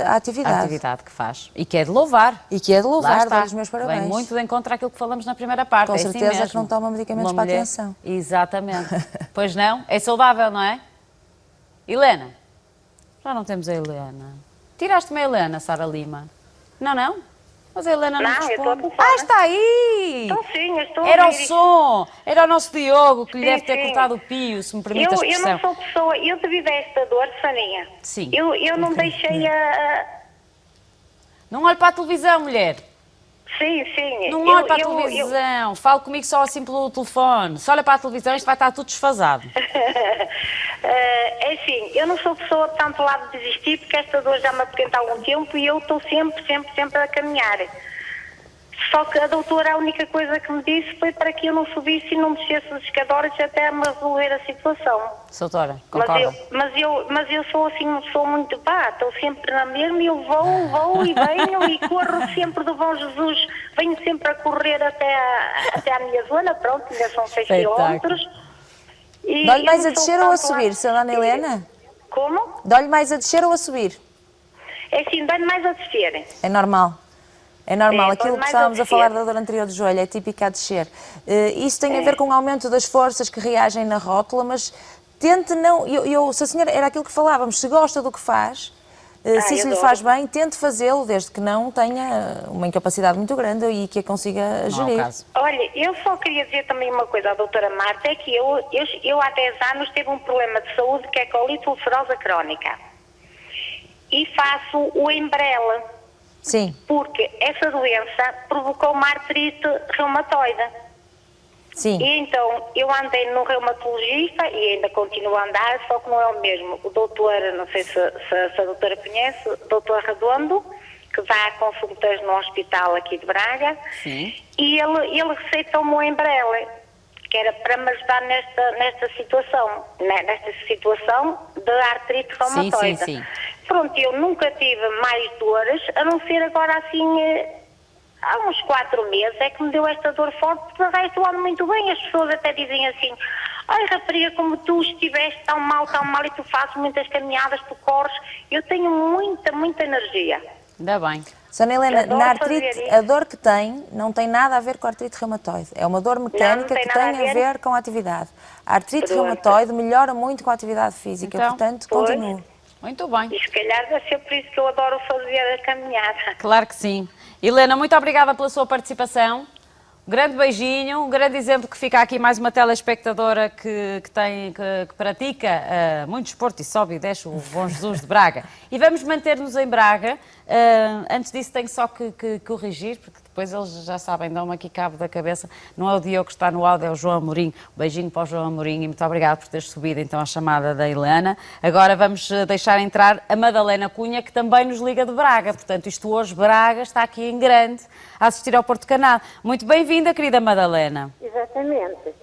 a atividade. A atividade que faz. E que é de louvar. E que é de louvar, dar os meus parabéns. Vem muito de encontro àquilo que falamos na primeira parte. Com certeza certeza que não toma medicamentos para a atenção. Exatamente. Pois não? É saudável, não é? Helena? Já não temos a Helena. Tiraste-me a Helena, Sara Lima. Não? Mas a Helena não responde. Está aí! Então sim, eu estou Era a o ouvir som. Era o nosso Diogo que lhe Sim, deve ter sim. cortado o pio, se me permite a expressão. Eu não sou pessoa, eu devido a esta dor, Saninha, Sim. eu não deixei Não olhe para a televisão, mulher. Sim. Não olhe para a televisão. Fale comigo só assim pelo telefone. Se olha para a televisão, isto vai estar tudo desfasado. É assim, eu não sou pessoa tanto lá de desistir, porque esta dor já me apoquenta há algum tempo e eu estou sempre a caminhar. Só que a doutora, a única coisa que me disse foi para que eu não subisse e não descesse dos escadores até me resolver a situação. Doutora, concorda? Mas eu sou assim, sou muito estou sempre na mesma, e eu vou e venho e corro sempre do Bom Jesus, venho sempre a correr até à minha zona, pronto, ainda são 6 quilómetros. Dói-lhe mais a descer ou a subir, Dona Helena? Como? Dói-lhe mais a descer ou a subir? É assim, dói-lhe mais a descer. É normal. É normal, É, aquilo que estávamos a falar da dor anterior do joelho é típica a descer. Isso tem a ver com o aumento das forças que reagem na rótula, mas tente não... se a senhora, era aquilo que falávamos, se gosta do que faz, se isso lhe faz bem, tente fazê-lo, desde que não tenha uma incapacidade muito grande e que a consiga gerir. Olha, eu só queria dizer também uma coisa à doutora Marta, é que eu há 10 anos tive um problema de saúde que é colite ulcerosa crónica. E faço o Embrela. Sim. Porque essa doença provocou uma artrite reumatoide. Sim. E então eu andei no reumatologista e ainda continuo a andar, só que não é o mesmo. O doutor, não sei se a doutora conhece, o doutor Redondo, que dá consultas no hospital aqui de Braga. Sim. E ele receitou-me o Embrela, que era para me ajudar nesta situação de artrite reumatoide. Sim. Pronto, eu nunca tive mais dores, a não ser agora assim, há uns 4 meses é que me deu esta dor forte, porque de resto eu ando muito bem. As pessoas até dizem assim, ai rapariga, como tu estiveste tão mal e tu fazes muitas caminhadas, tu corres. Eu tenho muita energia. Ainda bem. Dona Helena, na artrite, a dor que tem não tem nada a ver com a artrite reumatoide. É uma dor mecânica que tem a ver com a atividade. A artrite reumatoide melhora muito com a atividade física, então, portanto, continue. Muito bem. E se calhar deve ser por isso que eu adoro fazer a caminhada. Claro que sim. Helena, muito obrigada pela sua participação. Um grande beijinho, um grande exemplo que fica aqui mais uma telespectadora que pratica muito desporto e sobe e desce o Bom Jesus de Braga. E vamos manter-nos em Braga. Antes disso tenho só que corrigir, porque depois eles já sabem, dão-me aqui cabo da cabeça. Não é o Diogo que está no áudio, é o João Amorim. Um beijinho para o João Amorim e muito obrigada por teres subido então a chamada da Helena. Agora vamos deixar entrar a Madalena Cunha, que também nos liga de Braga. Portanto, isto hoje, Braga está aqui em grande a assistir ao Porto Canal. Muito bem-vinda, querida Madalena. Exatamente.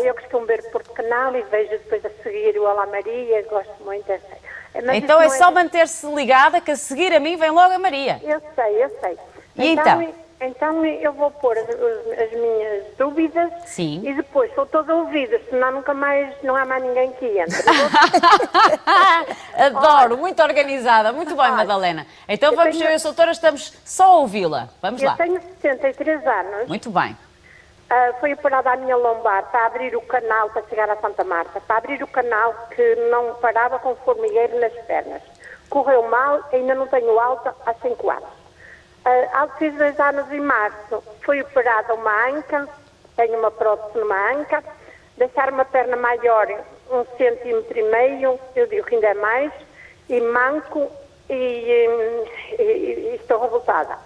Eu costumo ver o Porto Canal e vejo depois a seguir o Olá Maria, gosto muito dessa. Mas então é só manter-se ligada, que a seguir a mim vem logo a Maria. Eu sei. E então? Então eu vou pôr as minhas dúvidas. Sim. E depois sou toda ouvida, senão nunca mais, não há mais ninguém que entre. Adoro, muito organizada. Muito bem, Madalena. Então vamos, eu e a doutora estamos só a ouvi-la. Vamos lá. Eu tenho 63 anos. Muito bem. Foi operada a minha lombar para abrir o canal, para chegar a Santa Marta, para abrir o canal que não parava com formigueiro nas pernas. Correu mal, ainda não tenho alta há 5 anos. Fiz 2 anos em março, fui operada uma anca, tenho uma prótese numa anca, deixaram uma perna maior, 1,5 cm, eu digo que ainda é mais, e manco e estou revoltada.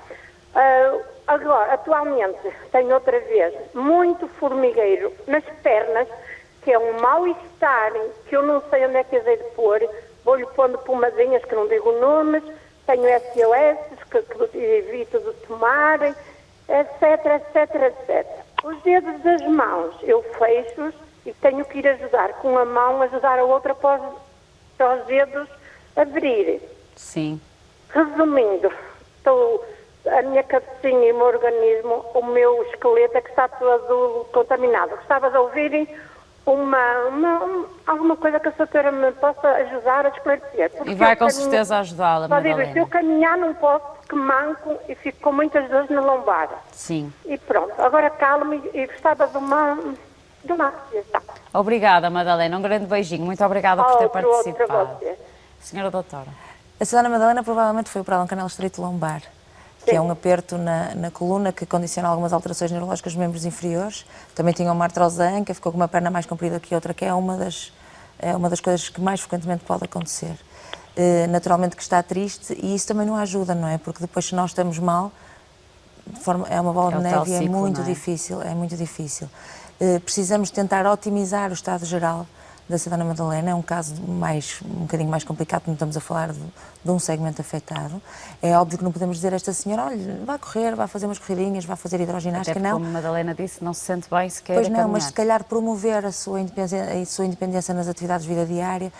Agora, atualmente, tenho outra vez muito formigueiro nas pernas, que é um mal-estar, que eu não sei onde é que eu hei de pôr, vou-lhe pondo pomadinhas que não digo nomes, tenho SOS, que evito de tomar, etc, etc, etc. Os dedos das mãos, eu fecho-os e tenho que ir ajudar com a mão, ajudar a outra para os dedos abrir. Sim. Resumindo, a minha cabecinha e o meu organismo, o meu esqueleto é que está todo contaminado. Gostava de ouvirem alguma coisa que a doutora me possa ajudar a esclarecer. E vai com certeza ajudá-la, Madalena. Se eu caminhar não posso, porque manco e fico com muitas dores na lombar. Sim. E pronto, agora calmo e gostava de uma sugestão. Obrigada, Madalena. Um grande beijinho. Muito obrigada por ter participado. Senhora doutora. A Susana Madalena provavelmente foi operada um canal estreito lombar, que é um aperto na coluna que condiciona algumas alterações neurológicas dos membros inferiores. Também tinha uma artrose da anca, ficou com uma perna mais comprida que outra, que é uma das coisas que mais frequentemente pode acontecer. Naturalmente que está triste e isso também não ajuda, não é? Porque depois, se nós estamos mal, é uma bola de neve e é muito difícil, é muito difícil. Precisamos tentar otimizar o estado geral da Susana Madalena. É um caso um bocadinho mais complicado, porque não estamos a falar de um segmento afetado. É óbvio que não podemos dizer a esta senhora, olha, vá correr, vá fazer umas corridinhas, vá fazer hidroginástica, não. Como a Madalena disse, não se sente bem sequer Pois a não, caminhar. mas se calhar promover a sua independência nas atividades de vida diária,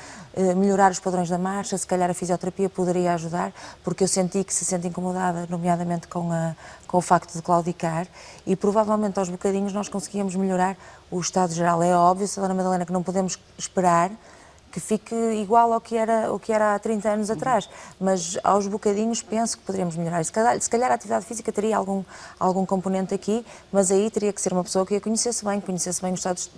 melhorar os padrões da marcha, se calhar a fisioterapia poderia ajudar, porque eu senti que se sente incomodada, nomeadamente com o facto de claudicar, e provavelmente aos bocadinhos nós conseguíamos melhorar o estado geral. É óbvio, Susana Madalena, que não podemos esperar que fique igual ao que era há 30 anos atrás, mas aos bocadinhos penso que poderíamos melhorar. Se calhar a atividade física teria algum componente aqui, mas aí teria que ser uma pessoa que a conhecesse bem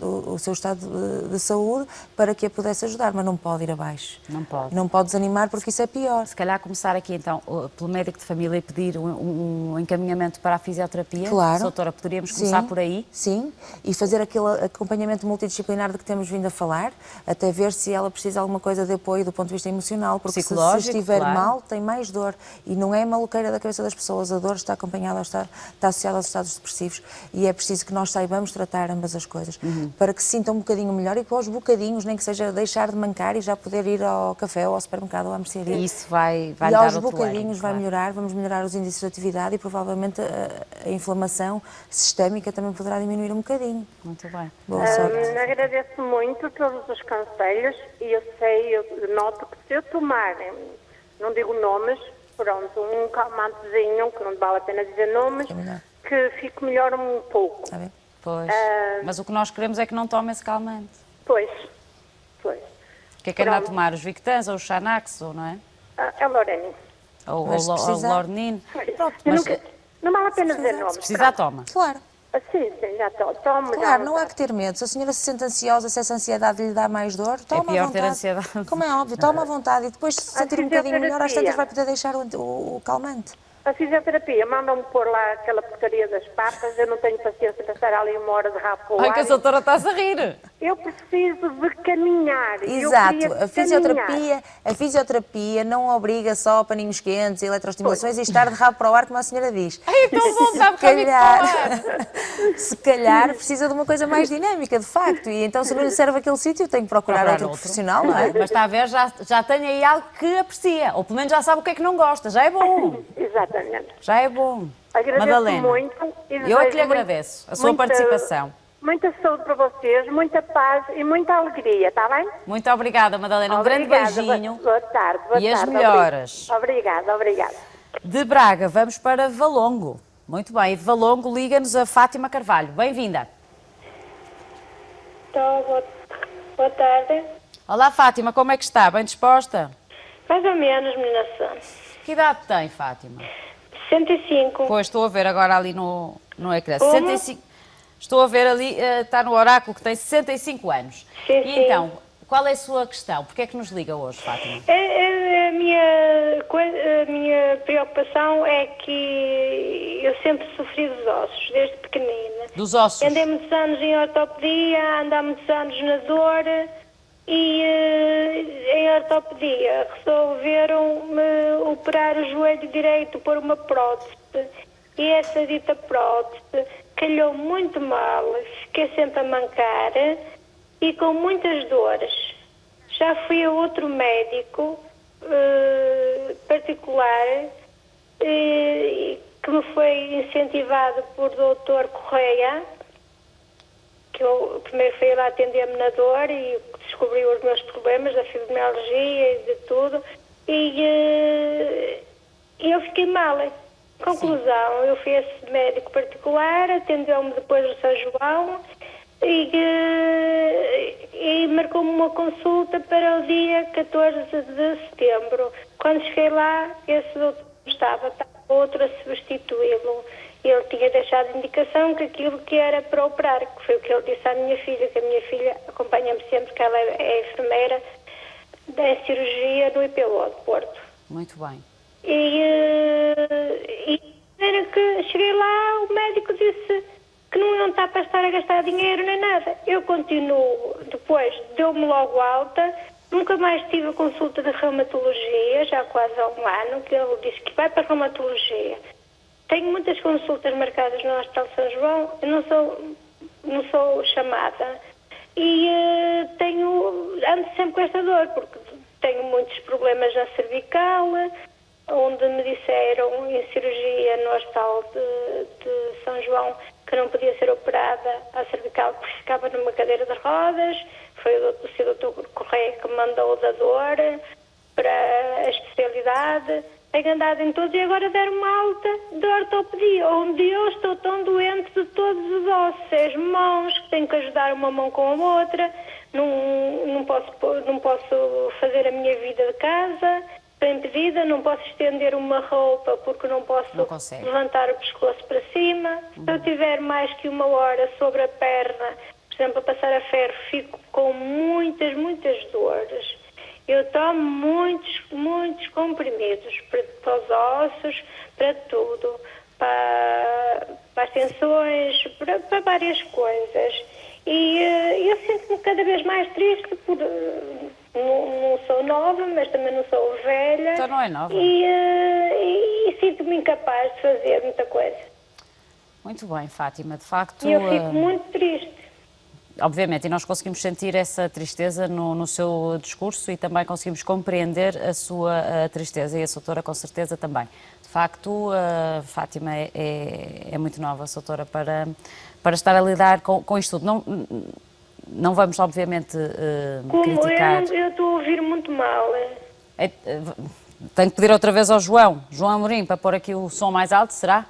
o seu estado de saúde, para que a pudesse ajudar, mas não pode ir abaixo. Não pode. Não pode desanimar, porque isso é pior. Se calhar começar aqui então pelo médico de família e pedir um encaminhamento para a fisioterapia. Claro. Doutora, poderíamos começar por aí? Sim, e fazer aquele acompanhamento multidisciplinar de que temos vindo a falar, até ver se ela precisa de alguma coisa de apoio do ponto de vista emocional, porque se estiver mal, tem mais dor. E não é maluqueira da cabeça das pessoas, a dor está acompanhada, está associada aos estados depressivos, e é preciso que nós saibamos tratar ambas as coisas, para que se sintam um bocadinho melhor e que aos bocadinhos, nem que seja deixar de mancar e já poder ir ao café ou ao supermercado ou à mercearia. E isso vai e dar aos outro bocadinhos ânimo, vai melhorar, vamos melhorar os índices de atividade e provavelmente a inflamação sistémica também poderá diminuir um bocadinho. Muito bem. Boa sorte. Agradeço muito todos os conselhos e eu noto que se eu tomar, não digo nomes, pronto, um calmantezinho, que não vale a pena dizer nomes, que fique melhor um pouco. Está bem? Pois, mas o que nós queremos é que não tome esse calmante. Pois. O que é que anda a tomar? Os Victans ou os Xanax, ou não é? É Lorene. Ou o Lornine. Pronto, mas não vale a pena dizer nomes. Se precisar, toma. Claro. Sim, já tomo. Claro, não há que ter medo. Se a senhora se sente ansiosa, se essa ansiedade lhe dá mais dor, toma à vontade. É pior ter ansiedade. Como é óbvio, toma à vontade e depois se sentir um bocadinho melhor, às tantas vai poder deixar o calmante. A fisioterapia, mandam-me pôr lá aquela porcaria das papas, eu não tenho paciência para estar ali 1 hora de rapo. Ai, que a doutora está-se a rir. Eu preciso de caminhar. Exato, a fisioterapia não obriga só a paninhos quentes, eletroestimulações e estar de rabo para o ar, como a senhora diz. Ai, é tão bom, sabe que se calhar precisa de uma coisa mais dinâmica, de facto, e então se não lhe serve aquele sítio, tem que procurar outro profissional, não é? Mas está a ver, já tem aí algo que aprecia, ou pelo menos já sabe o que é que não gosta, já é bom. Exatamente. Já é bom. Agradeço Madalena, muito. Eu é que lhe agradeço a sua participação. Muita saúde para vocês, muita paz e muita alegria, está bem? Muito obrigada, Madalena. Um grande beijinho. Boa tarde. E as melhoras. Obrigada. De Braga, vamos para Valongo. Muito bem, e de Valongo liga-nos a Fátima Carvalho. Bem-vinda. Boa tarde. Olá, Fátima, como é que está? Bem disposta? Mais ou menos, menina Sã. Que idade tem, Fátima? 65. Pois, estou a ver agora ali no ecrã. Como? 65. Estou a ver ali, está no oráculo que tem 65 anos. Sim, e sim. então, qual é a sua questão? Porquê é que nos liga hoje, Fátima? A minha preocupação é que eu sempre sofri dos ossos, desde pequenina. Dos ossos? Andei muitos anos em ortopedia, andei muitos anos na dor e em ortopedia resolveram-me operar o joelho direito, pôr uma prótese. E essa dita prótese calhou muito mal, fiquei sempre a mancar e com muitas dores. Já fui a outro médico particular que me foi incentivado por Dr. Correia, que eu primeiro fui lá atender-me na dor e descobriu os meus problemas da fibromialgia e de tudo, e eu fiquei mal. Conclusão, eu fui a esse médico particular, atendeu-me depois no São João e marcou-me uma consulta para o dia 14 de setembro. Quando cheguei lá, esse doutor estava outro a substituí-lo. Ele tinha deixado indicação que aquilo que era para operar, que foi o que ele disse à minha filha, que a minha filha acompanha-me sempre, que ela é enfermeira da cirurgia no IPO de Porto. Muito bem. E era que cheguei lá, o médico disse que não está para estar a gastar dinheiro nem nada. Eu continuo, depois deu-me logo alta, nunca mais tive a consulta de reumatologia, já quase há um ano, que ele disse que vai para a reumatologia. Tenho muitas consultas marcadas no Hospital São João, eu não sou chamada. E ando sempre com esta dor, porque tenho muitos problemas na cervical, onde me disseram em cirurgia no Hospital de São João que não podia ser operada a cervical porque ficava numa cadeira de rodas. Foi o Dr. Correia que me mandou da dor para a especialidade. Tenho andado em todos e agora deram uma alta de ortopedia, onde eu estou tão doente de todos os ossos, as mãos, que tenho que ajudar uma mão com a outra, não posso fazer a minha vida de casa, estou impedida, não posso estender uma roupa porque não posso levantar o pescoço para cima. Se eu tiver mais que uma hora sobre a perna, por exemplo, a passar a ferro, fico com muitas dores. Eu tomo muitos comprimidos para os ossos, para tudo, para as tensões, para várias coisas. E eu sinto-me cada vez mais triste, por não sou nova, mas também não sou velha. Então não é nova. E sinto-me incapaz de fazer muita coisa. Muito bem, Fátima, de facto... E eu fico muito triste. Obviamente, e nós conseguimos sentir essa tristeza no seu discurso e também conseguimos compreender a sua tristeza, e a doutora com certeza também. De facto, Fátima é muito nova, a doutora, para estar a lidar com isto tudo. Não vamos, obviamente, criticar... Eu estou a ouvir muito mal. Tenho que pedir outra vez ao João Amorim, para pôr aqui o som mais alto, será?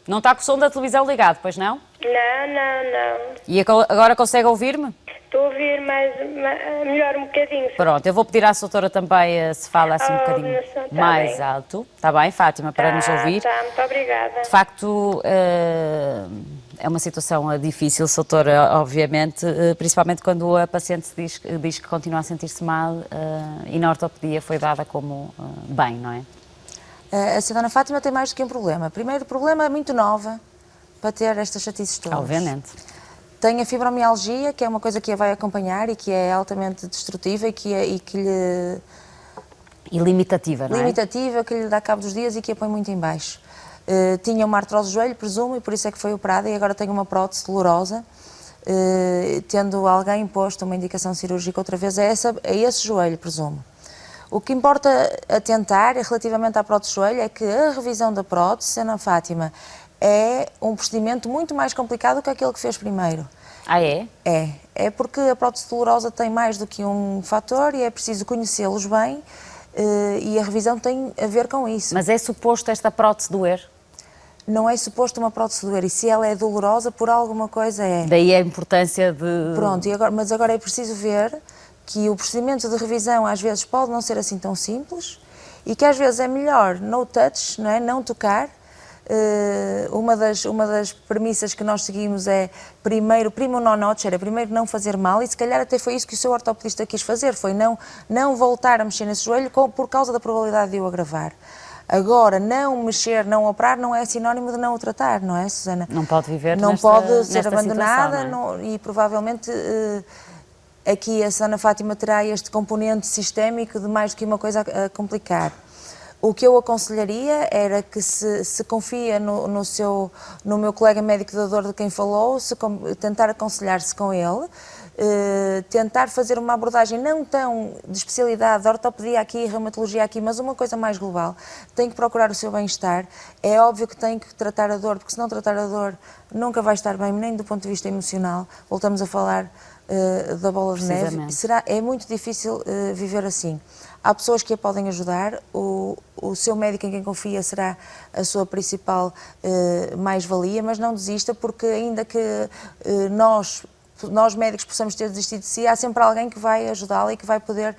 Não está com o som da televisão ligado, pois não? Não. E agora consegue ouvir-me? Estou a ouvir melhor um bocadinho. Pronto, eu vou pedir à doutora também se fala assim um bocadinho mais alto. Está bem, Fátima, para nos ouvir. Muito obrigada. De facto, é uma situação difícil, doutora, obviamente, principalmente quando a paciente diz que continua a sentir-se mal e na ortopedia foi dada como bem, não é? A senhora Fátima tem mais do que um problema. Primeiro, o problema é muito nova para ter estas chatices todas. Obviamente. Tem a fibromialgia, que é uma coisa que a vai acompanhar e que é altamente destrutiva e limitativa, não é? Limitativa, que lhe dá cabo dos dias e que a põe muito em baixo. Tinha uma artrose do joelho, presumo, e por isso é que foi operada, e agora tem uma prótese dolorosa, tendo alguém posto uma indicação cirúrgica outra vez a esse joelho, presumo. O que importa atentar relativamente à prótese do joelho é que a revisão da prótese, Ana Fátima, é um procedimento muito mais complicado que aquele que fez primeiro. Ah, é? É porque a prótese dolorosa tem mais do que um fator e é preciso conhecê-los bem e a revisão tem a ver com isso. Mas é suposto esta prótese doer? não é suposto uma prótese doer, e se ela é dolorosa, por alguma coisa é. Daí a importância de... Pronto, mas agora é preciso ver que o procedimento de revisão às vezes pode não ser assim tão simples e que às vezes é melhor no touch, não é? Não tocar. Uma das premissas que nós seguimos é primo non nocere, era primeiro não fazer mal, e se calhar até foi isso que o seu ortopedista quis fazer, foi não voltar a mexer nesse joelho por causa da probabilidade de o agravar. Agora, não mexer, não operar, não é sinónimo de não o tratar, não é, Susana? Não pode viver não nesta, pode ser nesta abandonada situação, não é? E provavelmente aqui a Susana Fátima terá este componente sistémico de mais do que uma coisa a complicar. O que eu aconselharia era que se confia no meu colega médico da dor de quem falou, tentar aconselhar-se com ele, tentar fazer uma abordagem não tão de especialidade, de ortopedia aqui, reumatologia aqui, mas uma coisa mais global. Tem que procurar o seu bem-estar. É óbvio que tem que tratar a dor, porque se não tratar a dor nunca vai estar bem, nem do ponto de vista emocional. Voltamos a falar da bola de neve. É muito difícil viver assim. Há pessoas que a podem ajudar, o seu médico em quem confia será a sua principal mais-valia, mas não desista, porque ainda que nós médicos possamos ter desistido de si, há sempre alguém que vai ajudá-la e que vai poder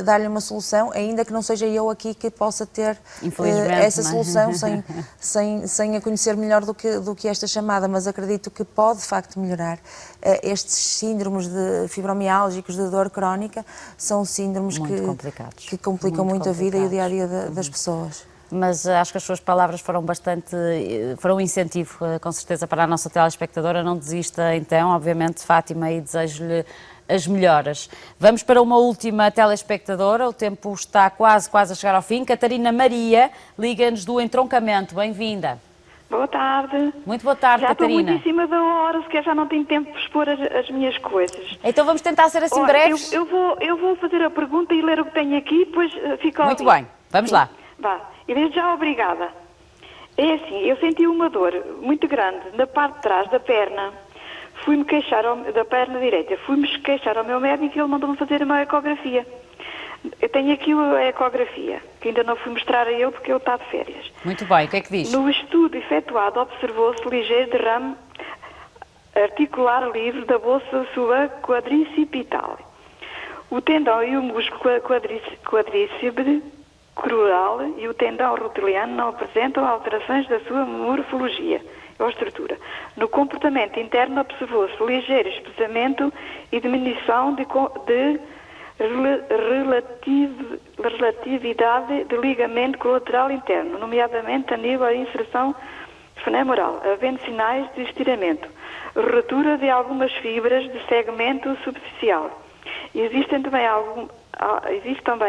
dar-lhe uma solução, ainda que não seja eu aqui que possa ter essa solução sem a conhecer melhor do que esta chamada, mas acredito que pode de facto melhorar. Estes síndromes de fibromiálgicos, de dor crónica, são síndromes que complicam muito a vida e o dia-a-dia das pessoas. Mas acho que as suas palavras foram um incentivo, com certeza, para a nossa telespectadora. Não desista, então, obviamente, Fátima, e desejo-lhe as melhoras. Vamos para uma última telespectadora, o tempo está quase a chegar ao fim. Catarina Maria, liga-nos do Entroncamento, bem-vinda. Boa tarde. Muito boa tarde, Catarina. Já estou muito em cima da hora, sequer já não tenho tempo de expor as minhas coisas. Então vamos tentar ser assim breves. Eu vou fazer a pergunta e ler o que tenho aqui, depois fica ao Muito bem, vamos lá. Vá. E desde já, obrigada. É assim, eu senti uma dor muito grande na parte de trás da perna. Fui-me queixar da perna direita. Fui-me queixar ao meu médico e ele mandou-me fazer uma ecografia. Eu tenho aqui a ecografia, que ainda não fui mostrar a ele porque ele está de férias. Muito bem, o que é que diz? No estudo efetuado, observou-se ligeiro derrame articular livre da bolsa subquadricipital. O tendão e o músculo quadríceps crural e o tendão rotiliano não apresentam alterações da sua morfologia ou estrutura. No comportamento interno observou-se ligeiro espessamento e diminuição de relatividade de ligamento colateral interno, nomeadamente a nível da inserção femoral, havendo sinais de estiramento, ruptura de algumas fibras de segmento superficial. Existem também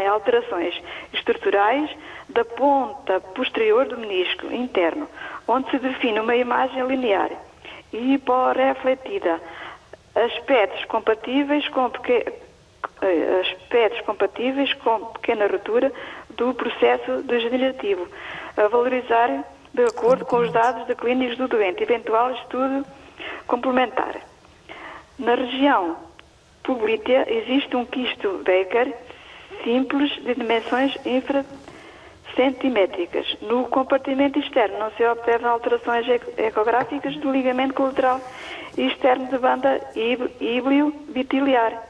alterações estruturais da ponta posterior do menisco interno, onde se define uma imagem linear e hiporrefletida, aspectos compatíveis com pequena ruptura do processo degenerativo, a valorizar de acordo com os dados clínicos do doente, eventual estudo complementar. Na região publítea existe um quisto Becker simples de dimensões infracentimétricas. No compartimento externo não se observam alterações ecográficas do ligamento colateral externo de banda híblio-vitiliar.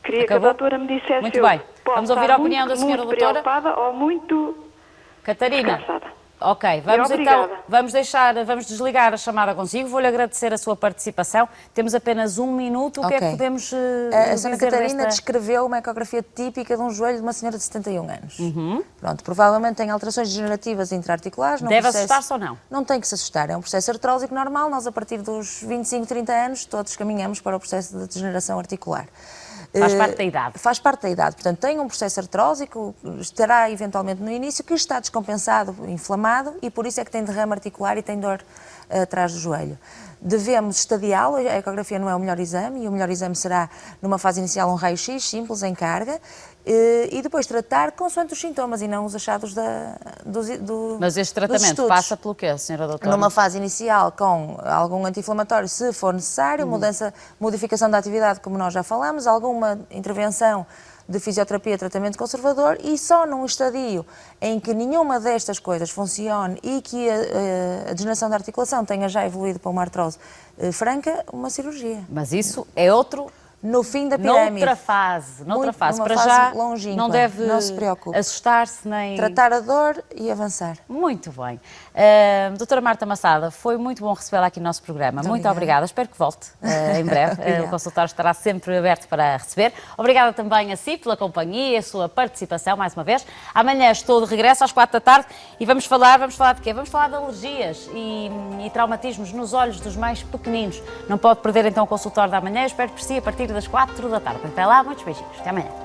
Queria que a doutora me dissesse. Muito bem. Vamos ouvir a opinião da senhora doutora. Muito preocupada ou muito Catarina. cansada. Ok, vamos desligar a chamada consigo. Vou-lhe agradecer a sua participação. Temos apenas um minuto. O que é que podemos a senhora Catarina descreveu uma ecografia típica de um joelho de uma senhora de 71 anos. Pronto, provavelmente tem alterações degenerativas intra-articulares. Deve assustar-se ou não? Não tem que se assustar. É um processo artrósico normal. Nós, a partir dos 25, 30 anos, todos caminhamos para o processo de degeneração articular. Faz parte da idade. Faz parte da idade. Portanto, tem um processo artrósico, estará eventualmente no início, que está descompensado, inflamado, e por isso é que tem derrame articular e tem dor atrás do joelho. Devemos estadiá-lo, a ecografia não é o melhor exame, e o melhor exame será, numa fase inicial, um raio-x simples, em carga, e depois tratar consoante os sintomas e não os achados Mas este tratamento passa pelo quê, senhora doutora? Numa fase inicial, com algum anti-inflamatório, se for necessário, modificação da atividade, como nós já falamos, alguma intervenção de fisioterapia, tratamento conservador, e só num estadio em que nenhuma destas coisas funcione e que a degeneração da articulação tenha já evoluído para uma artrose franca, uma cirurgia. Mas isso é outro... No fim da pirâmide. Noutra fase. Para fase já, longínqua. não deve não se preocupe. assustar-se nem... Tratar a dor e avançar. Muito bem. Doutora Marta Massada, foi muito bom recebê-la aqui no nosso programa. Muito obrigada. Espero que volte em breve. O consultório estará sempre aberto para receber. Obrigada também a si pela companhia, a sua participação, mais uma vez. Amanhã estou de regresso às 4 da tarde e vamos falar de quê? Vamos falar de alergias e traumatismos nos olhos dos mais pequeninos. Não pode perder então o consultório da manhã. Eu espero por si a partir das 4 da tarde. Até lá, muitos beijinhos. Até amanhã.